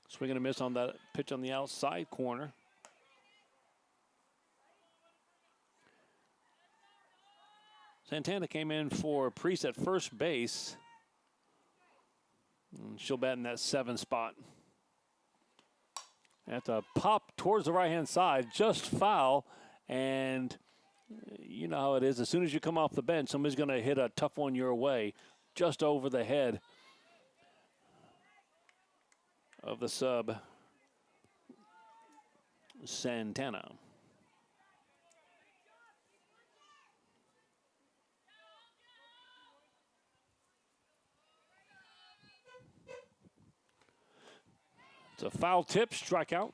Swing and a miss on that pitch on the outside corner. Santana came in for Priest at first base. And she'll bat in that 7 spot. Have to pop towards the right-hand side, just foul. And you know how it is. As soon as you come off the bench, somebody's going to hit a tough one your way, just over the head of the sub, Santana. It's a foul tip, strikeout.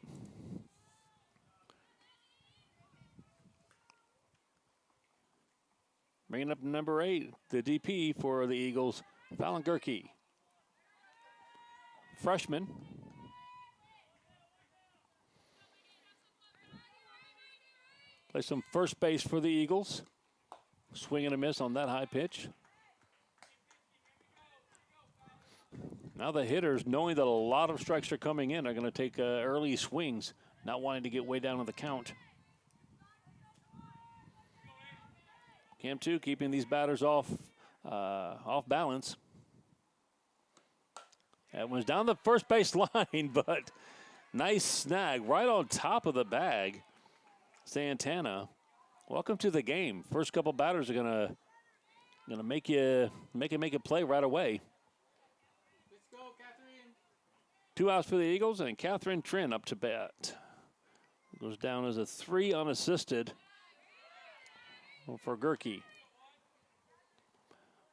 Bringing up number 8, the DP for the Eagles, Fallon Gerke. Freshman. Play some first base for the Eagles. Swing and a miss on that high pitch. Now the hitters, knowing that a lot of strikes are coming in, are going to take early swings, not wanting to get way down on the count. Cam 2 keeping these batters off balance. That one's down the first base line, but nice snag right on top of the bag. Santana welcome to the game. First couple batters are gonna make you make a play right away. Let's go, Catherine. 2 outs for the Eagles, and Catherine Trin up to bat. Goes down as a 3 unassisted for Gerke.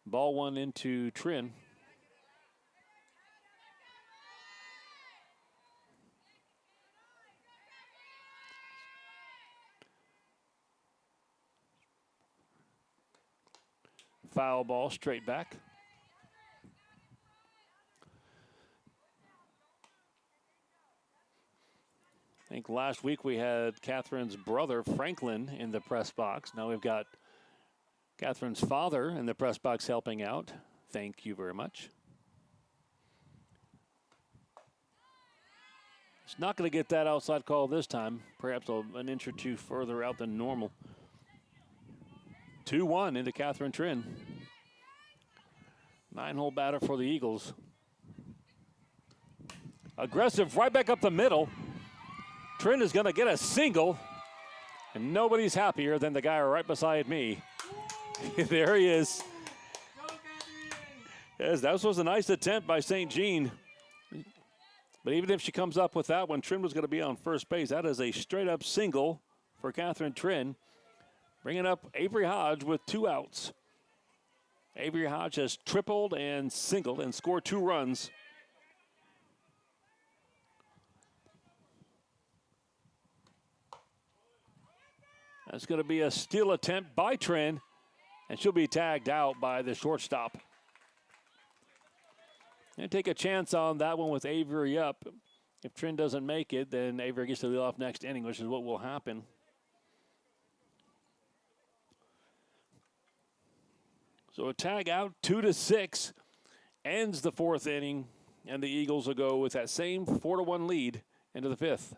Ball 1 into Trin. Foul ball straight back. I think last week we had Catherine's brother, Franklin, in the press box. Now we've got Catherine's father in the press box helping out. Thank you very much. It's not going to get that outside call this time. Perhaps an inch or two further out than normal. 2-1 into Catherine Trin. 9-hole batter for the Eagles. Aggressive right back up the middle. Trin is going to get a single, and nobody's happier than the guy right beside me. There he is. Yes, that was a nice attempt by St. Jean. But even if she comes up with that one, Trin was going to be on first base. That is a straight-up single for Catherine Trin. Bringing up Avery Hodge with 2 outs. Avery Hodge has tripled and singled and scored 2 runs. That's going to be a steal attempt by Trin, and she'll be tagged out by the shortstop. And take a chance on that one with Avery up. If Trin doesn't make it, then Avery gets to lead off next inning, which is what will happen. So a tag out, 2-6, ends the 4th inning, and the Eagles will go with that same 4-1 lead into the 5th.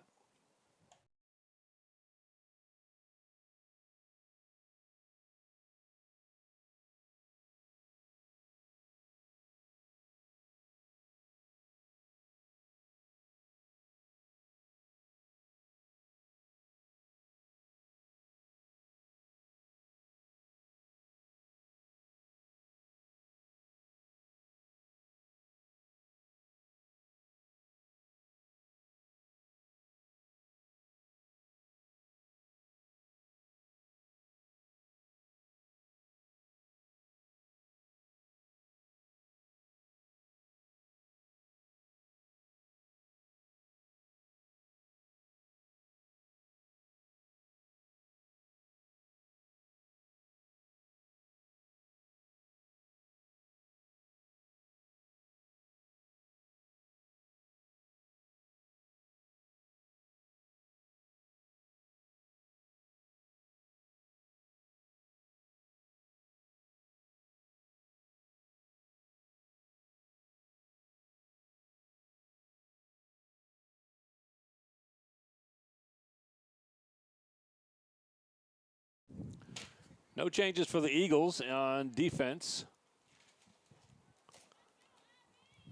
No changes for the Eagles on defense.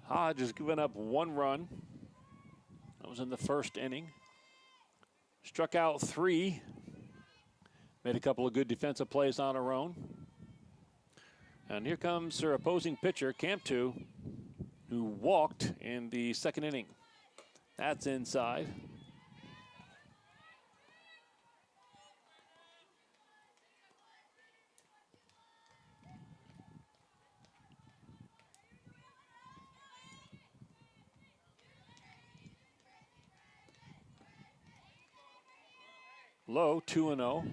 Hodge has given up 1 run. That was in the 1st inning. Struck out 3. Made a couple of good defensive plays on her own. And here comes her opposing pitcher, Camptu, who walked in the 2nd inning. That's inside. Low, 2-0.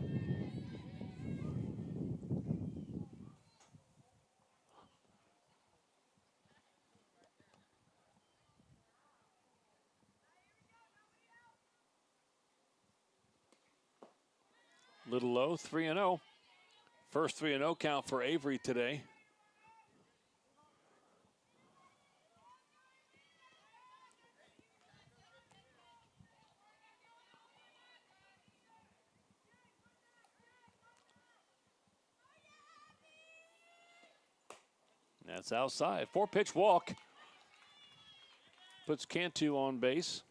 Little low, 3-0. First 3-0 count for Avery today. That's outside. 4-pitch walk. Puts Cantu on base.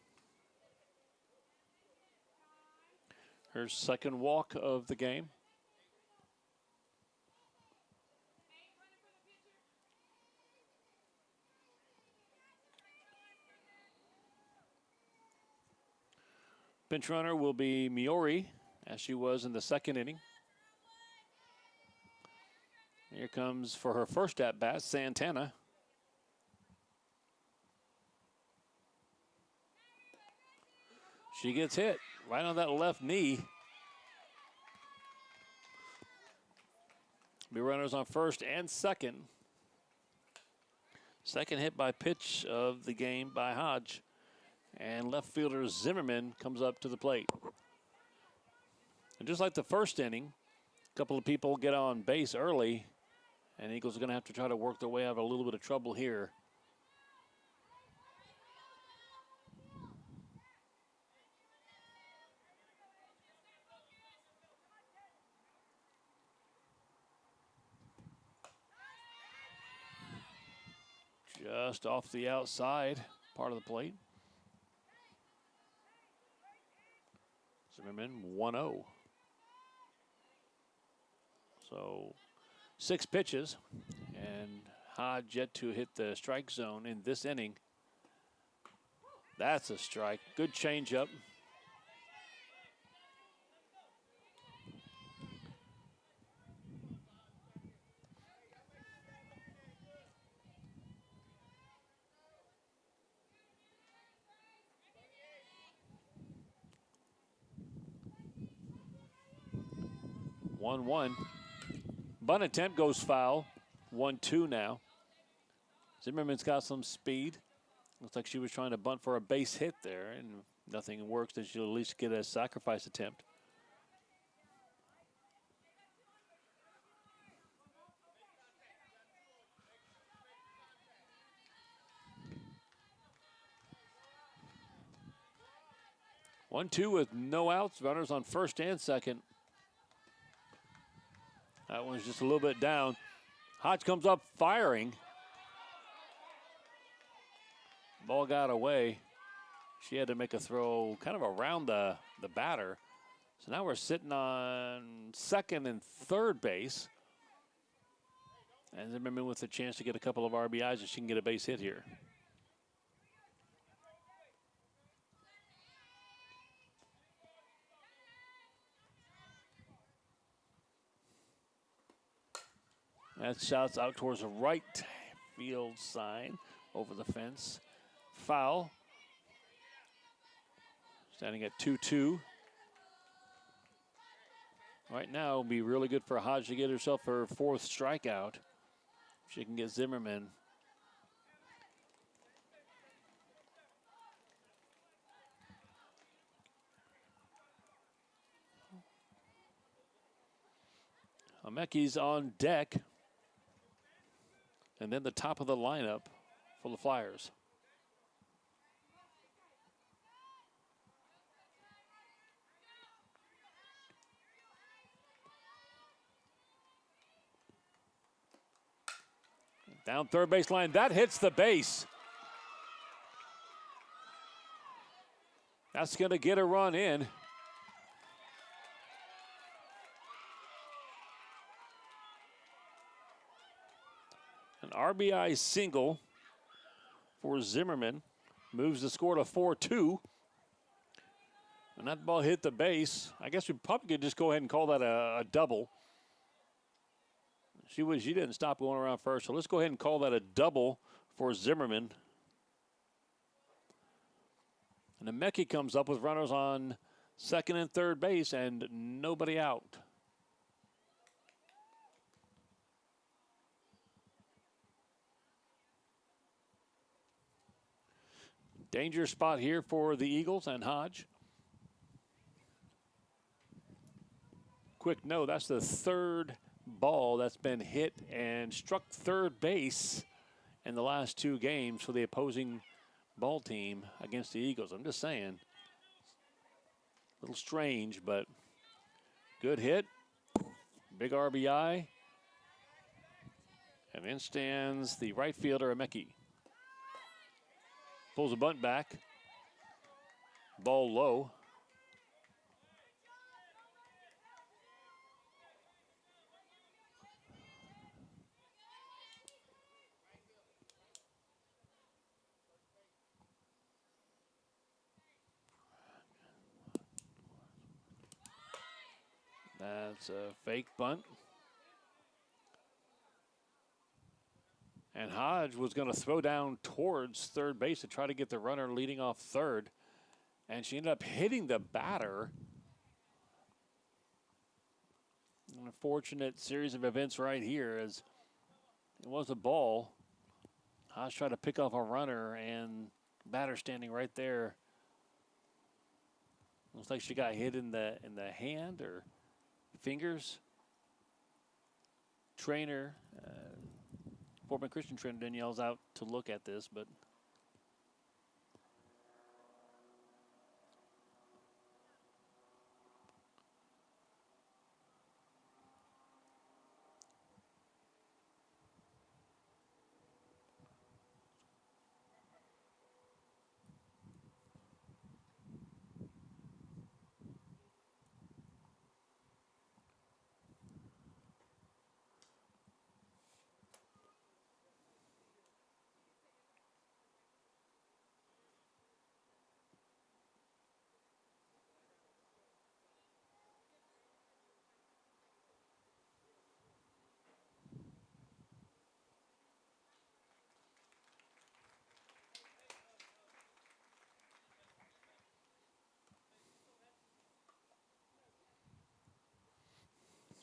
Her 2nd walk of the game. Pinch runner will be Miori, as she was in the second inning. Here comes for her first at-bat, Santana. She gets hit right on that left knee. Be runners on first and second. Second hit by pitch of the game by Hodge. And left fielder Zimmerman comes up to the plate. And just like the first inning, a couple of people get on base early, and Eagles are going to have to try to work their way out of a little bit of trouble here. Just off the outside part of the plate. Zimmerman 1-0. So 6 pitches, and Hodge yet to hit the strike zone in this inning. That's a strike. Good changeup. One. Bunt attempt goes foul. 1-2 now. Zimmerman's got some speed. Looks like she was trying to bunt for a base hit there, and nothing works. Then she'll at least get a sacrifice attempt. One, two with no outs. Runners on first and second. That one's just a little bit down. Hodge comes up firing. Ball got away. She had to make a throw kind of around the batter. So now we're sitting on second and third base. And Zimmerman with a chance to get a couple of RBIs and she can get a base hit here. That shot's out towards the right field sign over the fence. Foul. Standing at 2-2. Right now, it'll be really good for Hodge to get herself her 4th strikeout. She can get Zimmerman. Ameki's on deck. And then the top of the lineup for the Flyers. Down third baseline, that hits the base. That's going to get a run in. An RBI single for Zimmerman. Moves the score to 4-2. And that ball hit the base. I guess we probably could just go ahead and call that a double. She didn't stop going around first, so let's go ahead and call that a double for Zimmerman. And then Mecki comes up with runners on second and third base and nobody out. Danger spot here for the Eagles and Hodge. Quick note, that's the third ball that's been hit and struck third base in the last 2 games for the opposing ball team against the Eagles. I'm just saying, a little strange, but good hit, big RBI, and in stands the right fielder, Ameki. Pulls a bunt back, ball low. It's a fake bunt. And Hodge was going to throw down towards third base to try to get the runner leading off third. And she ended up hitting the batter. An unfortunate series of events right here, as it was a ball. Hodge tried to pick off a runner, and batter standing right there. Looks like she got hit in the hand or fingers. Trainer, Fort Bend Christian trainer Danielle's out to look at this, but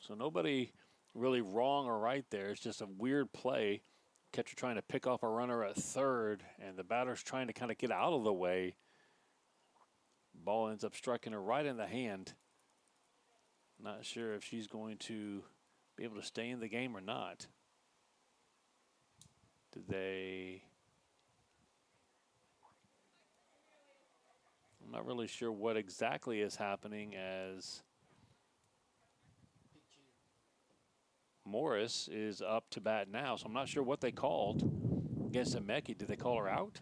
so nobody really wrong or right there. It's just a weird play. Catcher trying to pick off a runner at third, and the batter's trying to kind of get out of the way. Ball ends up striking her right in the hand. Not sure if she's going to be able to stay in the game or not. Did they? I'm not really sure what exactly is happening, as Morris is up to bat now, so I'm not sure what they called against Emeki. Did they call her out?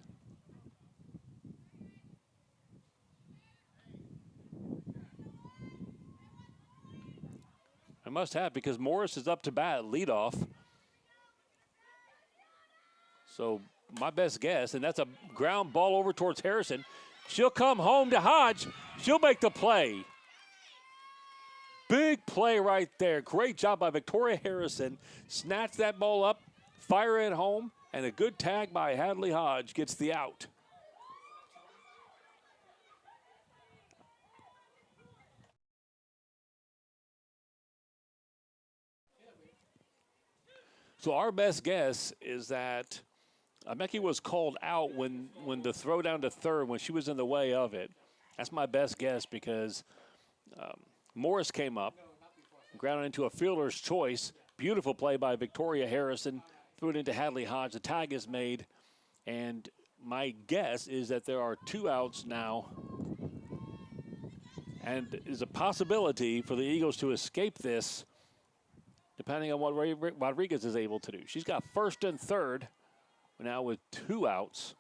I must have, because Morris is up to bat leadoff. So my best guess, and that's a ground ball over towards Harrison. She'll come home to Hodge. She'll make the play. Big play right there. Great job by Victoria Harrison. Snatch that ball up, fire it home, and a good tag by Hadley Hodge gets the out. So our best guess is that Emeki was called out when the throw down to third, when she was in the way of it. That's my best guess, because Morris came up, grounded into a fielder's choice. Beautiful play by Victoria Harrison. Threw it into Hadley Hodge. The tag is made. And my guess is that there are 2 outs now. And there's a possibility for the Eagles to escape this, depending on what Rodriguez is able to do. She's got first and third now with 2 outs.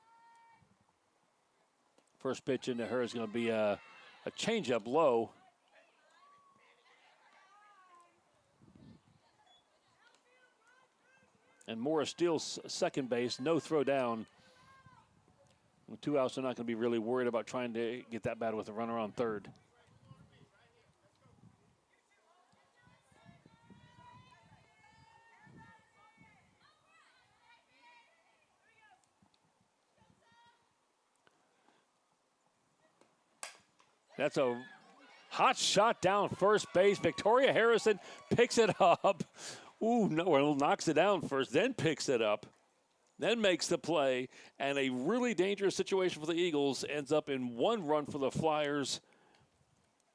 First pitch into her is going to be a changeup low. And Morris steals second base, no throw down. With 2 outs, they're not going to be really worried about trying to get that bad with a runner on third. That's a hot shot down first base. Victoria Harrison picks it up. Ooh, no, well, knocks it down first, then picks it up, then makes the play. And a really dangerous situation for the Eagles ends up in 1 run for the Flyers,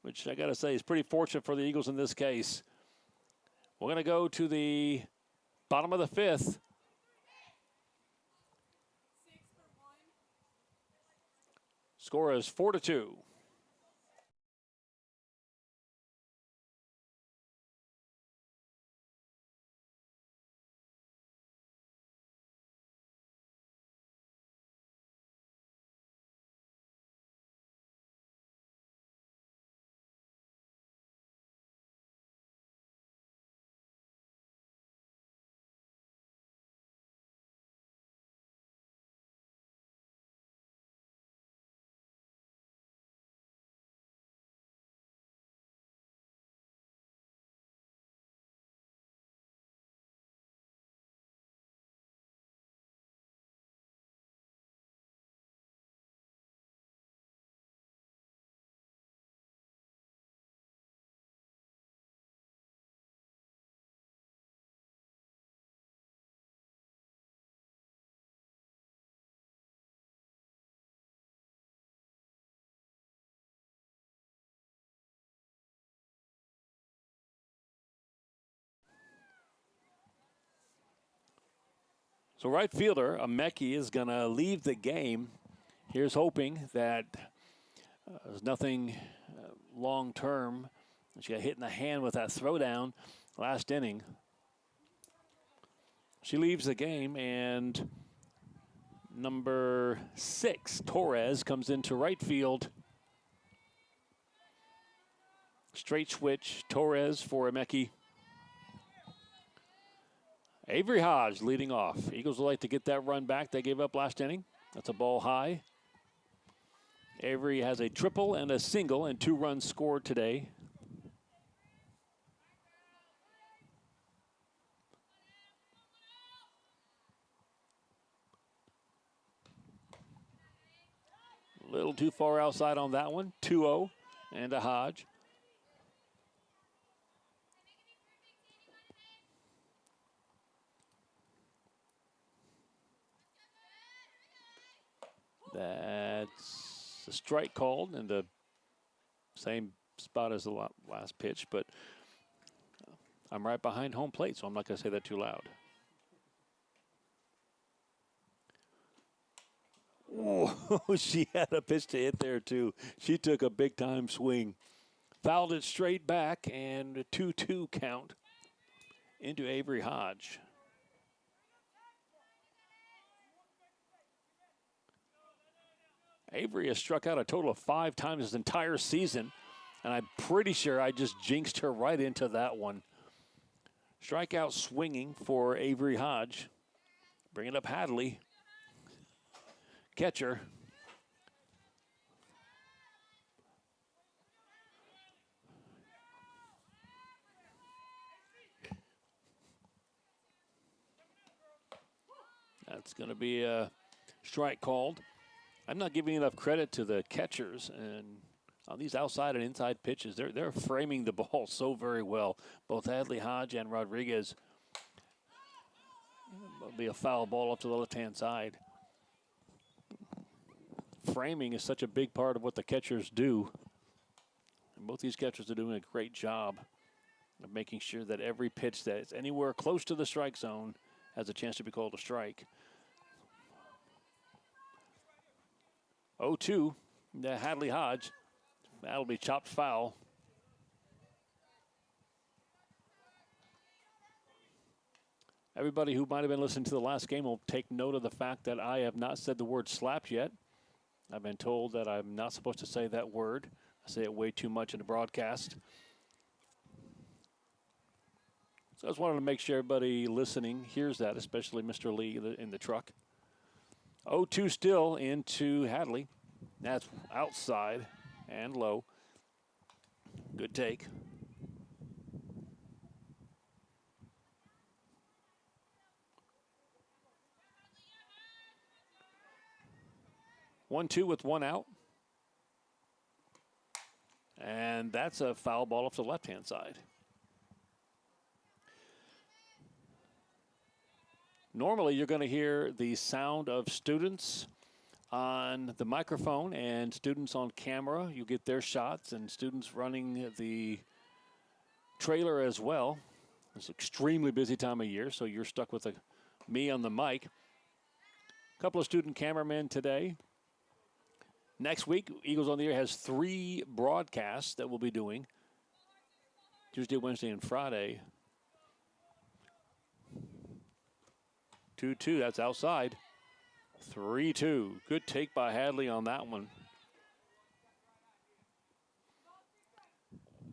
which I got to say is pretty fortunate for the Eagles in this case. We're going to go to the bottom of the 5th. Score is 4-2. So right fielder, Ameki, is going to leave the game. Here's hoping that there's nothing long-term. She got hit in the hand with that throwdown last inning. She leaves the game, and number 6, Torres, comes into right field. Straight switch, Torres for Ameki. Avery Hodge leading off. Eagles would like to get that run back they gave up last inning. That's a ball high. Avery has a triple and a single and 2 runs scored today. A little too far outside on that one. 2-0 and a Hodge. That's a strike called in the same spot as the last pitch, but I'm right behind home plate, so I'm not going to say that too loud. Whoa, she had a pitch to hit there, too. She took a big-time swing. Fouled it straight back, and a 2-2 count into Avery Hodge. Avery has struck out a total of 5 times this entire season, and I'm pretty sure I just jinxed her right into that one. Strikeout swinging for Avery Hodge. Bring it up Hadley. Catcher. That's going to be a strike called. I'm not giving enough credit to the catchers, and on these outside and inside pitches, they're framing the ball so very well. Both Hadley, Hodge, and Rodriguez. It'll be a foul ball up to the left-hand side. Framing is such a big part of what the catchers do. And both these catchers are doing a great job of making sure that every pitch that is anywhere close to the strike zone has a chance to be called a strike. 0-2, Hadley Hodge. That'll be chopped foul. Everybody who might have been listening to the last game will take note of the fact that I have not said the word slapped yet. I've been told that I'm not supposed to say that word. I say it way too much in the broadcast. So I just wanted to make sure everybody listening hears that, especially Mr. Lee in the truck. 0-2 still into Hadley. That's outside and low. Good take. One, two with one out. And that's a foul ball off the left-hand side. Normally, you're going to hear the sound of students on the microphone and students on camera. You get their shots and students running the trailer as well. It's an extremely busy time of year, so you're stuck with me on the mic. A couple of student cameramen today. Next week, Eagles on the Air has 3 broadcasts that we'll be doing. Tuesday, Wednesday, and Friday. 2-2, that's outside. 3-2. Good take by Hadley on that one.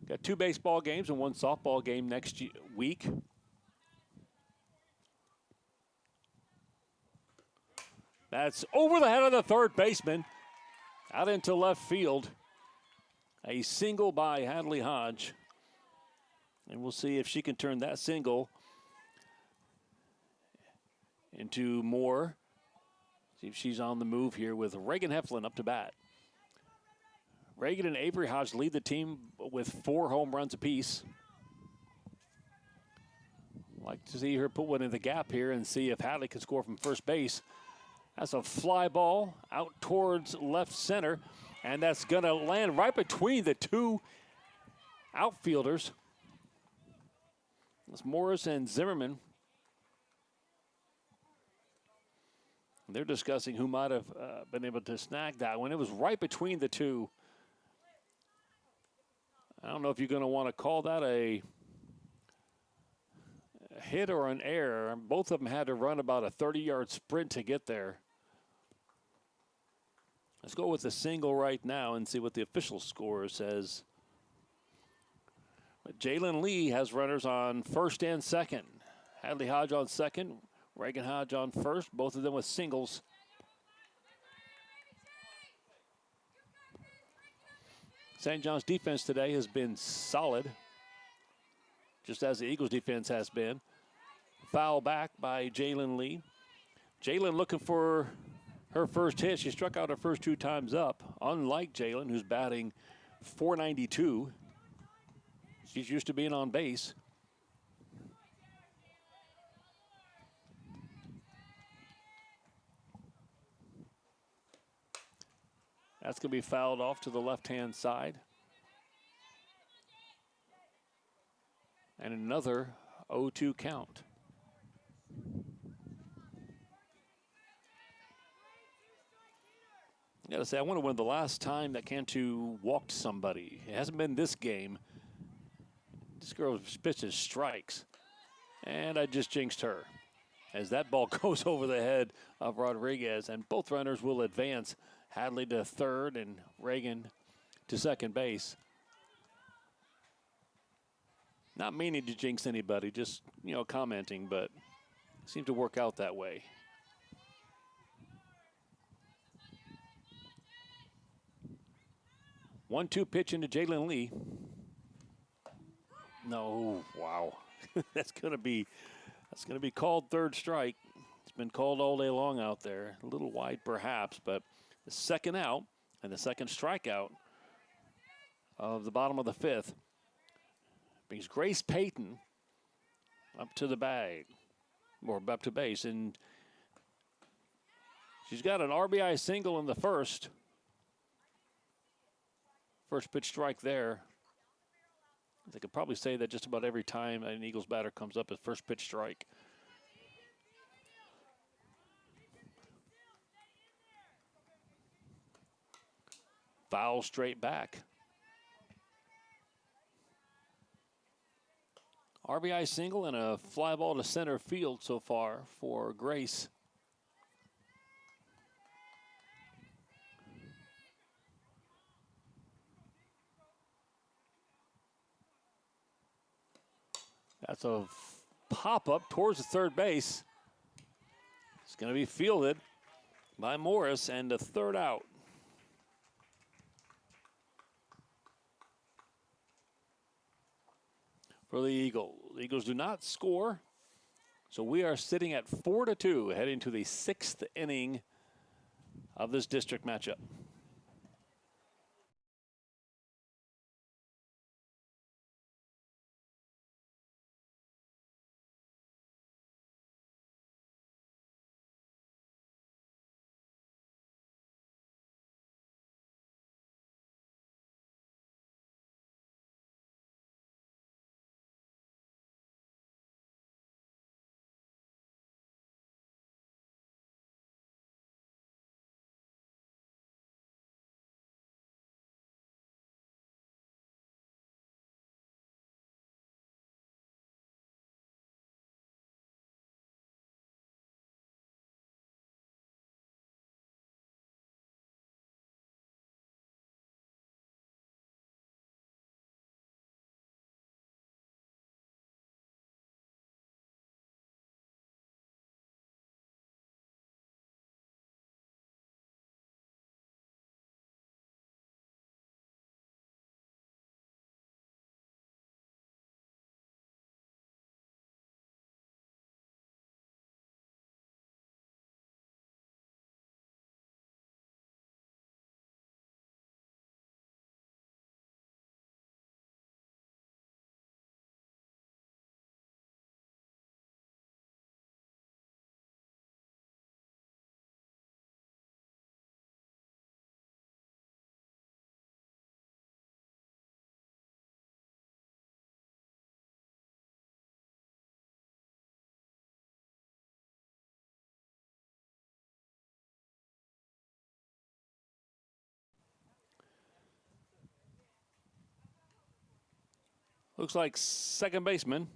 Got 2 baseball games and 1 softball game next week. That's over the head of the third baseman. Out into left field. A single by Hadley Hodge. And we'll see if she can turn that single into more. See if she's on the move here with Reagan Heflin up to bat. Reagan and Avery Hodge lead the team with 4 home runs apiece. Like to see her put one in the gap here and see if Hadley can score from first base. That's a fly ball out towards left center, and that's going to land right between the 2 outfielders. It's Morris and Zimmerman. They're discussing who might have been able to snag that one. It was right between the two. I don't know if you're going to want to call that a hit or an error. Both of them had to run about a 30-yard sprint to get there. Let's go with the single right now and see what the official score says. But Jalen Lee has runners on first and second. Hadley Hodge on second, Reagan Hodge on first, both of them with singles. St. John's defense today has been solid, just as the Eagles defense has been. Foul back by Jalen Lee. Jalen looking for her first hit. She struck out her first 2 times up, unlike Jalen, who's batting .492. She's used to being on base. That's going to be fouled off to the left-hand side. And another 0-2 count. I gotta say, I wonder when the last time that Cantu walked somebody. It hasn't been this game. This girl pitches strikes. And I just jinxed her, as that ball goes over the head of Rodriguez, and both runners will advance. Hadley to third and Reagan to second base. Not meaning to jinx anybody, just, commenting, but it seemed to work out that way. One-two pitch into Jalen Lee. No, wow. That's gonna be called third strike. It's been called all day long out there. A little wide perhaps, but the second out and the second strikeout of the bottom of the 5th brings Grace Payton up to the bag, or up to base, and she's got an RBI single in the first. First pitch strike there. I could probably say that just about every time an Eagles batter comes up as first pitch strike. Foul straight back. RBI single and a fly ball to center field so far for Grace. That's a pop-up towards the third base. It's going to be fielded by Morris, and the third out. For the Eagles. The Eagles do not score, so we are sitting at 4-2, heading to the 6th inning of this district matchup. Looks like second baseman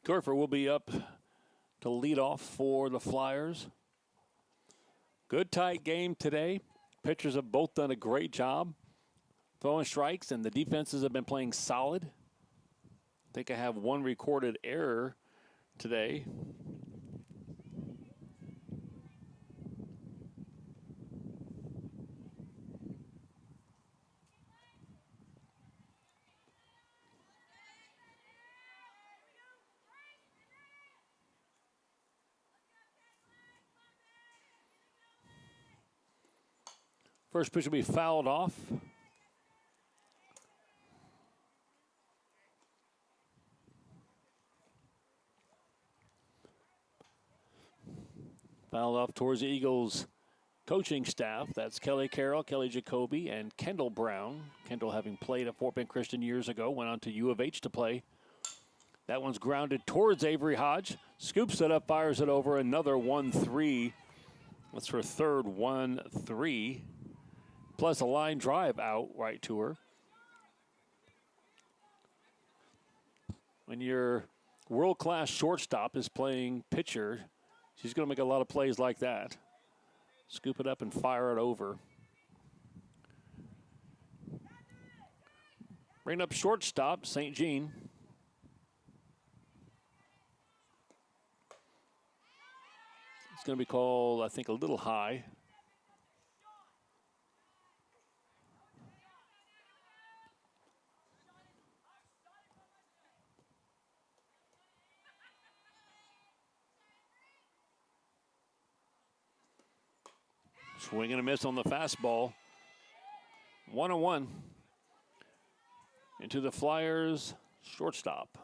Kerfer will be up to lead off for the Flyers. Good tight game today. Pitchers have both done a great job throwing strikes, and the defenses have been playing solid. I think I have one recorded error today. First pitch will be fouled off. Fouled off towards the Eagles coaching staff. That's Kelly Carroll, Kelly Jacoby, and Kendall Brown. Kendall, having played at Fort Bend Christian years ago, went on to U of H to play. That one's grounded towards Avery Hodge. Scoops it up, fires it over. Another 1-3. That's her third 1-3. Plus a line drive out right to her. When your world-class shortstop is playing pitcher, she's going to make a lot of plays like that. Scoop it up and fire it over. Bring up shortstop, St. Jean. It's going to be called, I think, a little high. Swing and a miss on the fastball. 1-1 into the Flyers shortstop.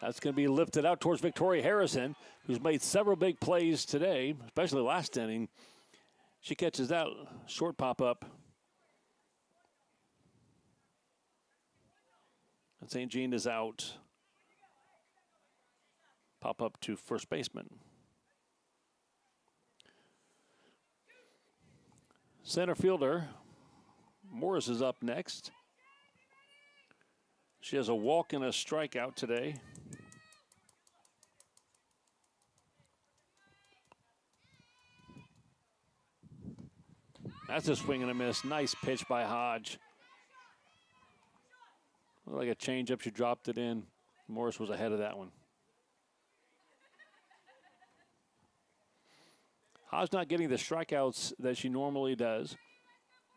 That's going to be lifted out towards Victoria Harrison, who's made several big plays today, especially last inning. She catches that short pop-up. And St. Jean is out. Pop up to first baseman. Center fielder Morris is up next. She has a walk and a strikeout today. That's a swing and a miss. Nice pitch by Hodge. Looked like a changeup. She dropped it in. Morris was ahead of that one. Hodge not getting the strikeouts that she normally does.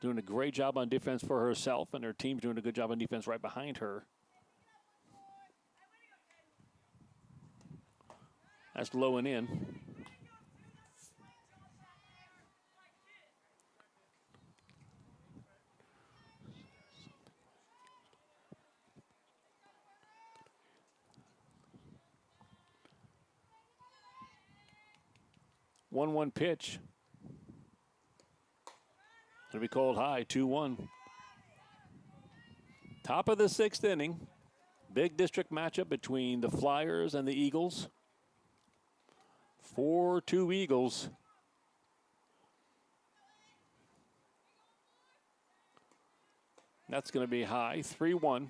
Doing a great job on defense for herself, and her team's doing a good job on defense right behind her. That's low and in. One pitch. It'll be called high, 2-1. Top of the sixth inning. Big district matchup between the Flyers and the Eagles. 4-2 Eagles. That's going to be high, 3-1.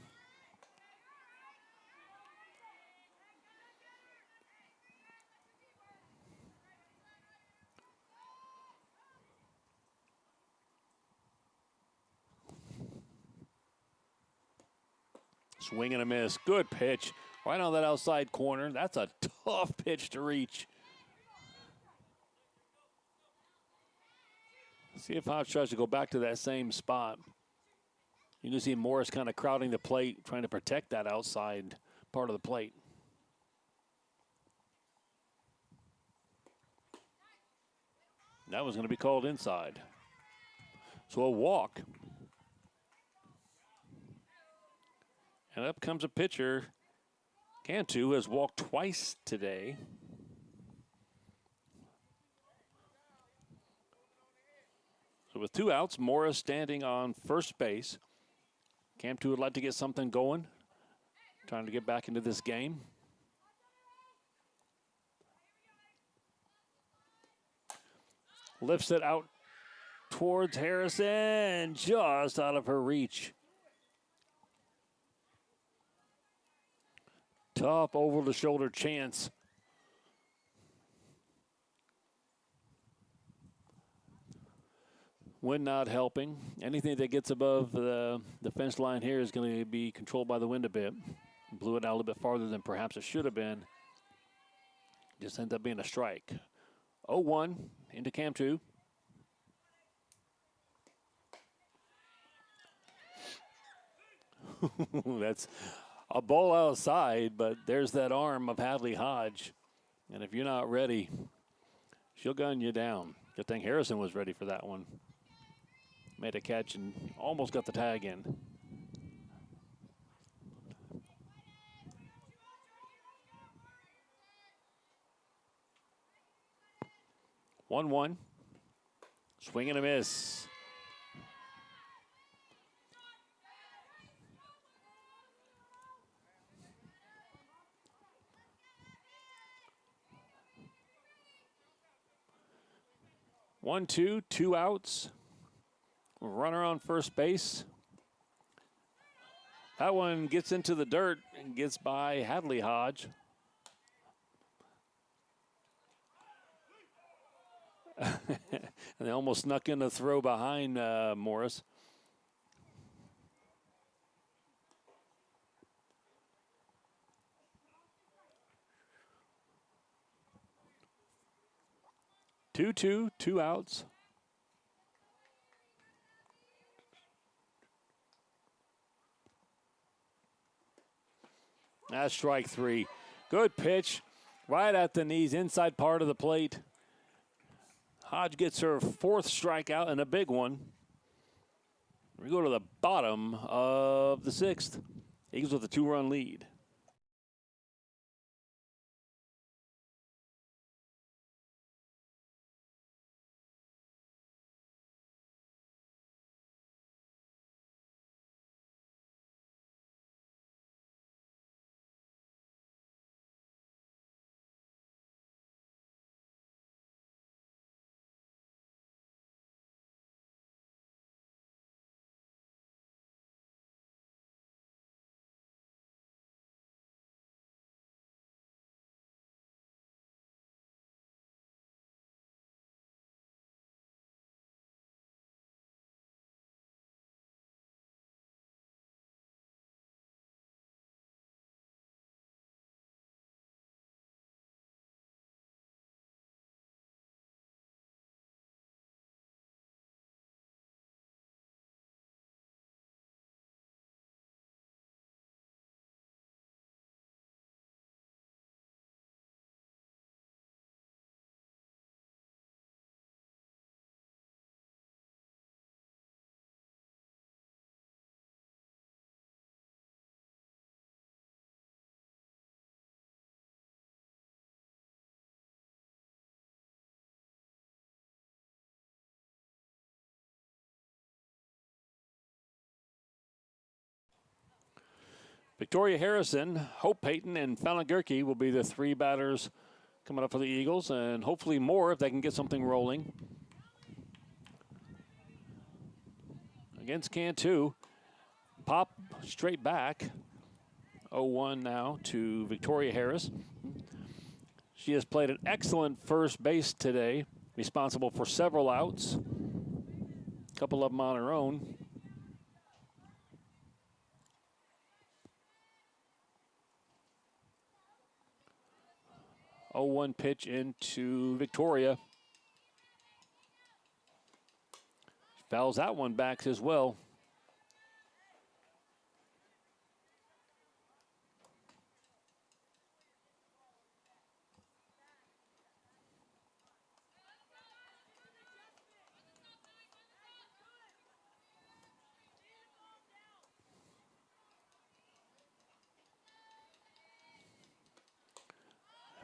Swing and a miss. Good pitch. Right on that outside corner. That's a tough pitch to reach. See if Hodge tries to go back to that same spot. You can see Morris kind of crowding the plate, trying to protect that outside part of the plate. That was going to be called inside. So a walk. And up comes a pitcher. Cantu has walked twice today. So with two outs, Morris standing on first base. Cantu would like to get something going. Trying to get back into this game. Lifts it out towards Harrison, just out of her reach. Tough over-the-shoulder chance. Wind not helping. Anything that gets above the fence line here is going to be controlled by the wind a bit. Blew it out a little bit farther than perhaps it should have been. Just ends up being a strike. 0-1 into cam 2. That's a ball outside, but there's that arm of Hadley Hodge. And if you're not ready, she'll gun you down. Good thing Harrison was ready for that one. Made a catch and almost got the tag in. One. Swing and a miss. One, two outs. Runner on first base. That one gets into the dirt and gets by Hadley Hodge. And they almost snuck in a throw behind Morris. Two outs. That's strike 3. Good pitch. Right at the knees, inside part of the plate. Hodge gets her 4th strikeout and a big one. We go to the bottom of the 6th. Eagles with a 2-run lead. Victoria Harrison, Hope Payton, and Fallon Gerke will be the 3 batters coming up for the Eagles, and hopefully more if they can get something rolling. Against Cantu, pop straight back. 0-1 now to Victoria Harris. She has played an excellent first base today, responsible for several outs, a couple of them on her own. Oh, 1 pitch into Victoria. Fouls that one back as well.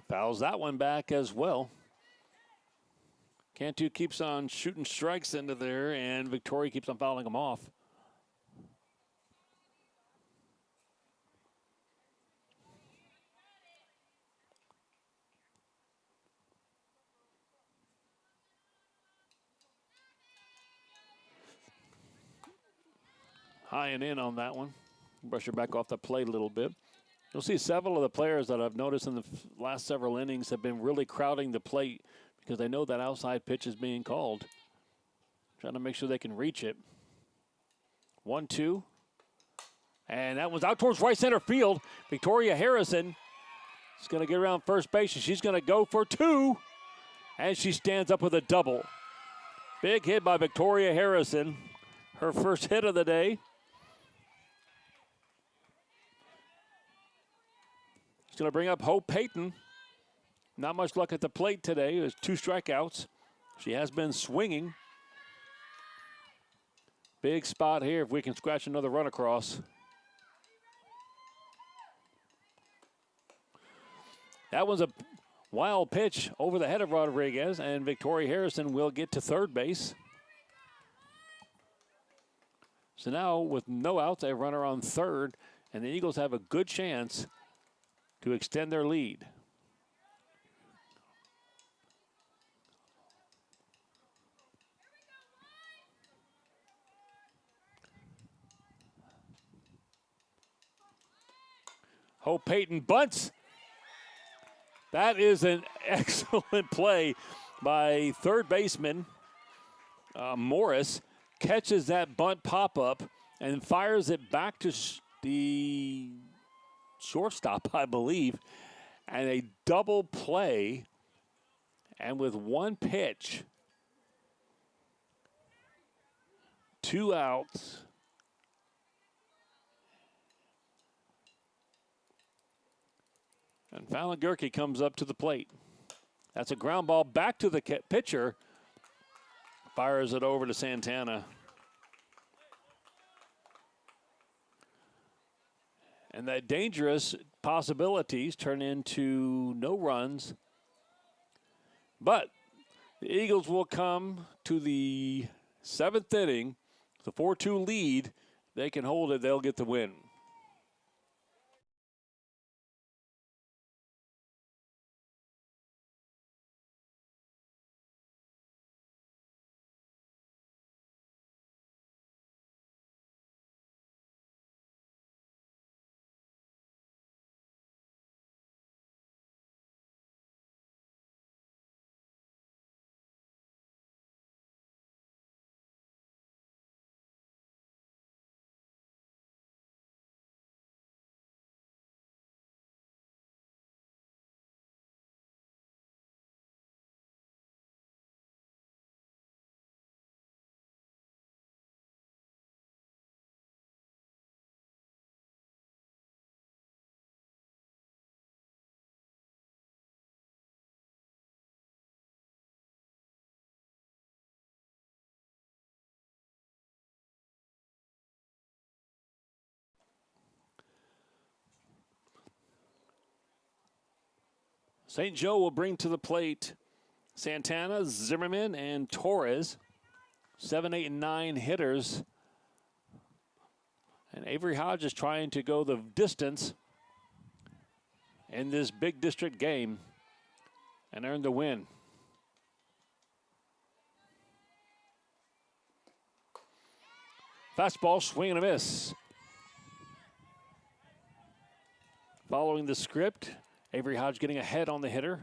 Fouls that one back as well. Cantu keeps on shooting strikes into there, and Victoria keeps on fouling them off. high and in on that one. Brush her back off the plate a little bit. You'll see several of the players that I've noticed in the last several innings have been really crowding the plate because they know that outside pitch is being called. Trying to make sure they can reach it. 1-2. And that one's out towards right center field. Victoria Harrison is going to get around first base, and she's going to go for 2. And she stands up with a double. Big hit by Victoria Harrison. Her first hit of the day. She's going to bring up Hope Payton. Not much luck at the plate today. There's 2 strikeouts. She has been swinging. Big spot here if we can scratch another run across. That was a wild pitch over the head of Rodriguez, and Victoria Harrison will get to third base. So now with no outs, a runner on third, and the Eagles have a good chance to extend their lead. Hope Payton bunts. That is an excellent play by third baseman Morris. Catches that bunt pop-up and fires it back to the shortstop, I believe. And a double play. And with 1 pitch, 2 outs. And Fallon Gerke comes up to the plate. That's a ground ball back to the pitcher. Fires it over to Santana. And that dangerous possibilities turn into no runs. But the Eagles will come to the 7th inning. The 4-2 lead. They can hold it. They'll get the win. St. Joe will bring to the plate Santana, Zimmerman, and Torres. 7, 8, and 9 hitters. And Avery Hodge is trying to go the distance in this big district game and earn the win. Fastball, swing and a miss. Following the script, Avery Hodge getting ahead on the hitter.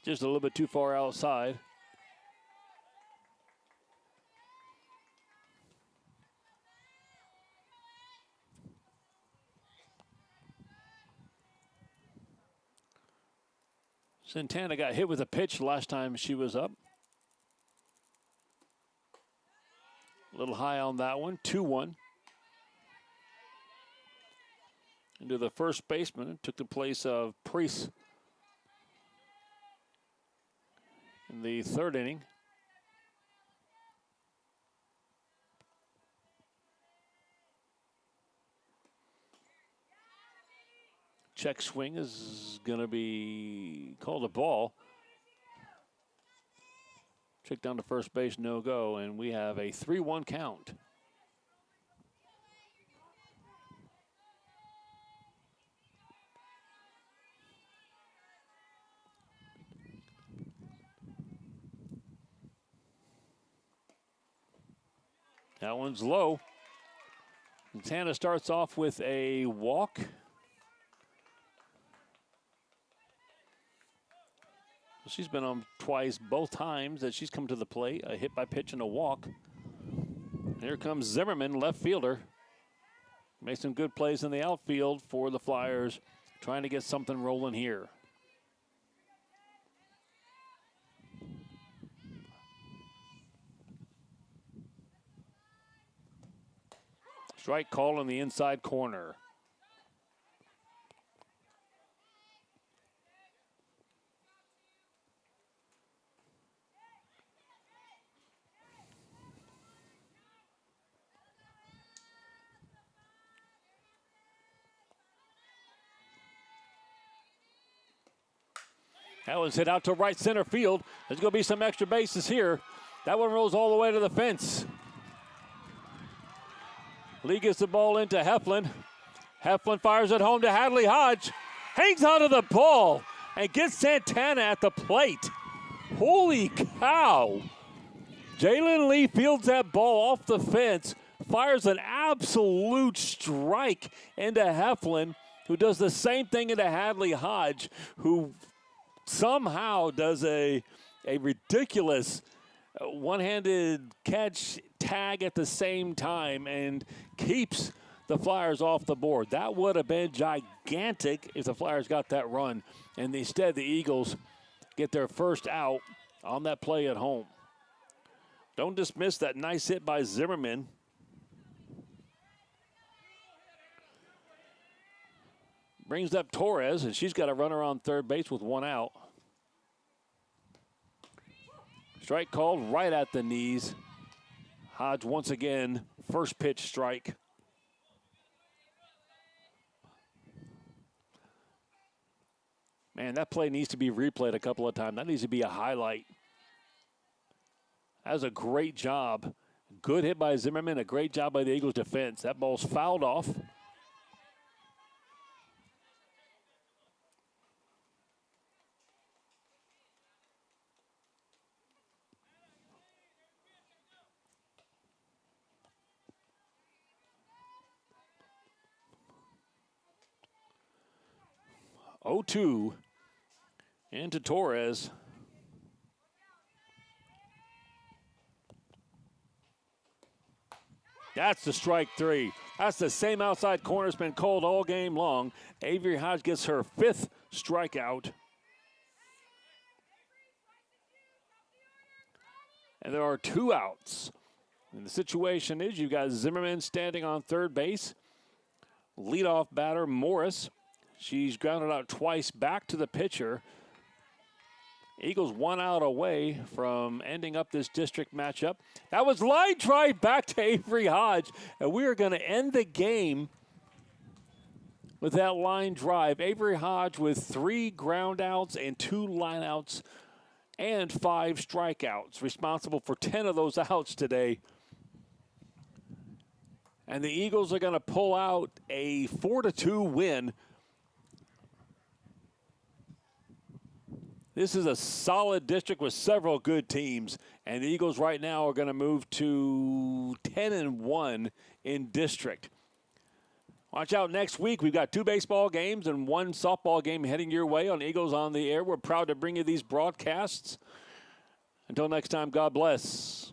Just a little bit too far outside. Santana got hit with a pitch last time she was up. A little high on that one, 2-1. Into the first baseman, took the place of Priest in the 3rd inning. Check swing is going to be called a ball. Check down to first base, no go, and we have a 3-1 count. That one's low. Montana starts off with a walk. She's been on twice, both times that she's come to the plate. A hit by pitch and a walk. Here comes Zimmerman, left fielder. Made some good plays in the outfield for the Flyers, trying to get something rolling here. Strike call in the inside corner. That one's hit out to right center field. There's going to be some extra bases here. That one rolls all the way to the fence. Lee gets the ball into Heflin. Heflin fires it home to Hadley Hodge. Hangs onto the ball and gets Santana at the plate. Holy cow. Jalen Lee fields that ball off the fence. Fires an absolute strike into Heflin, who does the same thing into Hadley Hodge, who somehow does a ridiculous one-handed catch tag at the same time and keeps the Flyers off the board. That would have been gigantic if the Flyers got that run. And instead, the Eagles get their first out on that play at home. Don't dismiss that nice hit by Zimmerman. Brings up Torres, and she's got a runner on third base with one out. Strike called right at the knees. Hodge once again, first pitch strike. Man, that play needs to be replayed a couple of times. That needs to be a highlight. That was a great job. Good hit by Zimmerman, a great job by the Eagles defense. That ball's fouled off. Oh, 2 into Torres. That's the strike 3. That's the same outside corner that's been called all game long. Avery Hodge gets her 5th strikeout. And there are 2 outs. And the situation is you've got Zimmerman standing on third base. Leadoff batter Morris. She's grounded out twice back to the pitcher. Eagles 1 out away from ending up this district matchup. That was line drive back to Avery Hodge. And we are going to end the game with that line drive. Avery Hodge with 3 ground outs and 2 line outs and 5 strikeouts. Responsible for 10 of those outs today. And the Eagles are going to pull out a 4-2 win. This is a solid district with several good teams, and the Eagles right now are going to move to 10-1 in district. Watch out next week. We've got 2 baseball games and 1 softball game heading your way on Eagles on the Air. We're proud to bring you these broadcasts. Until next time, God bless.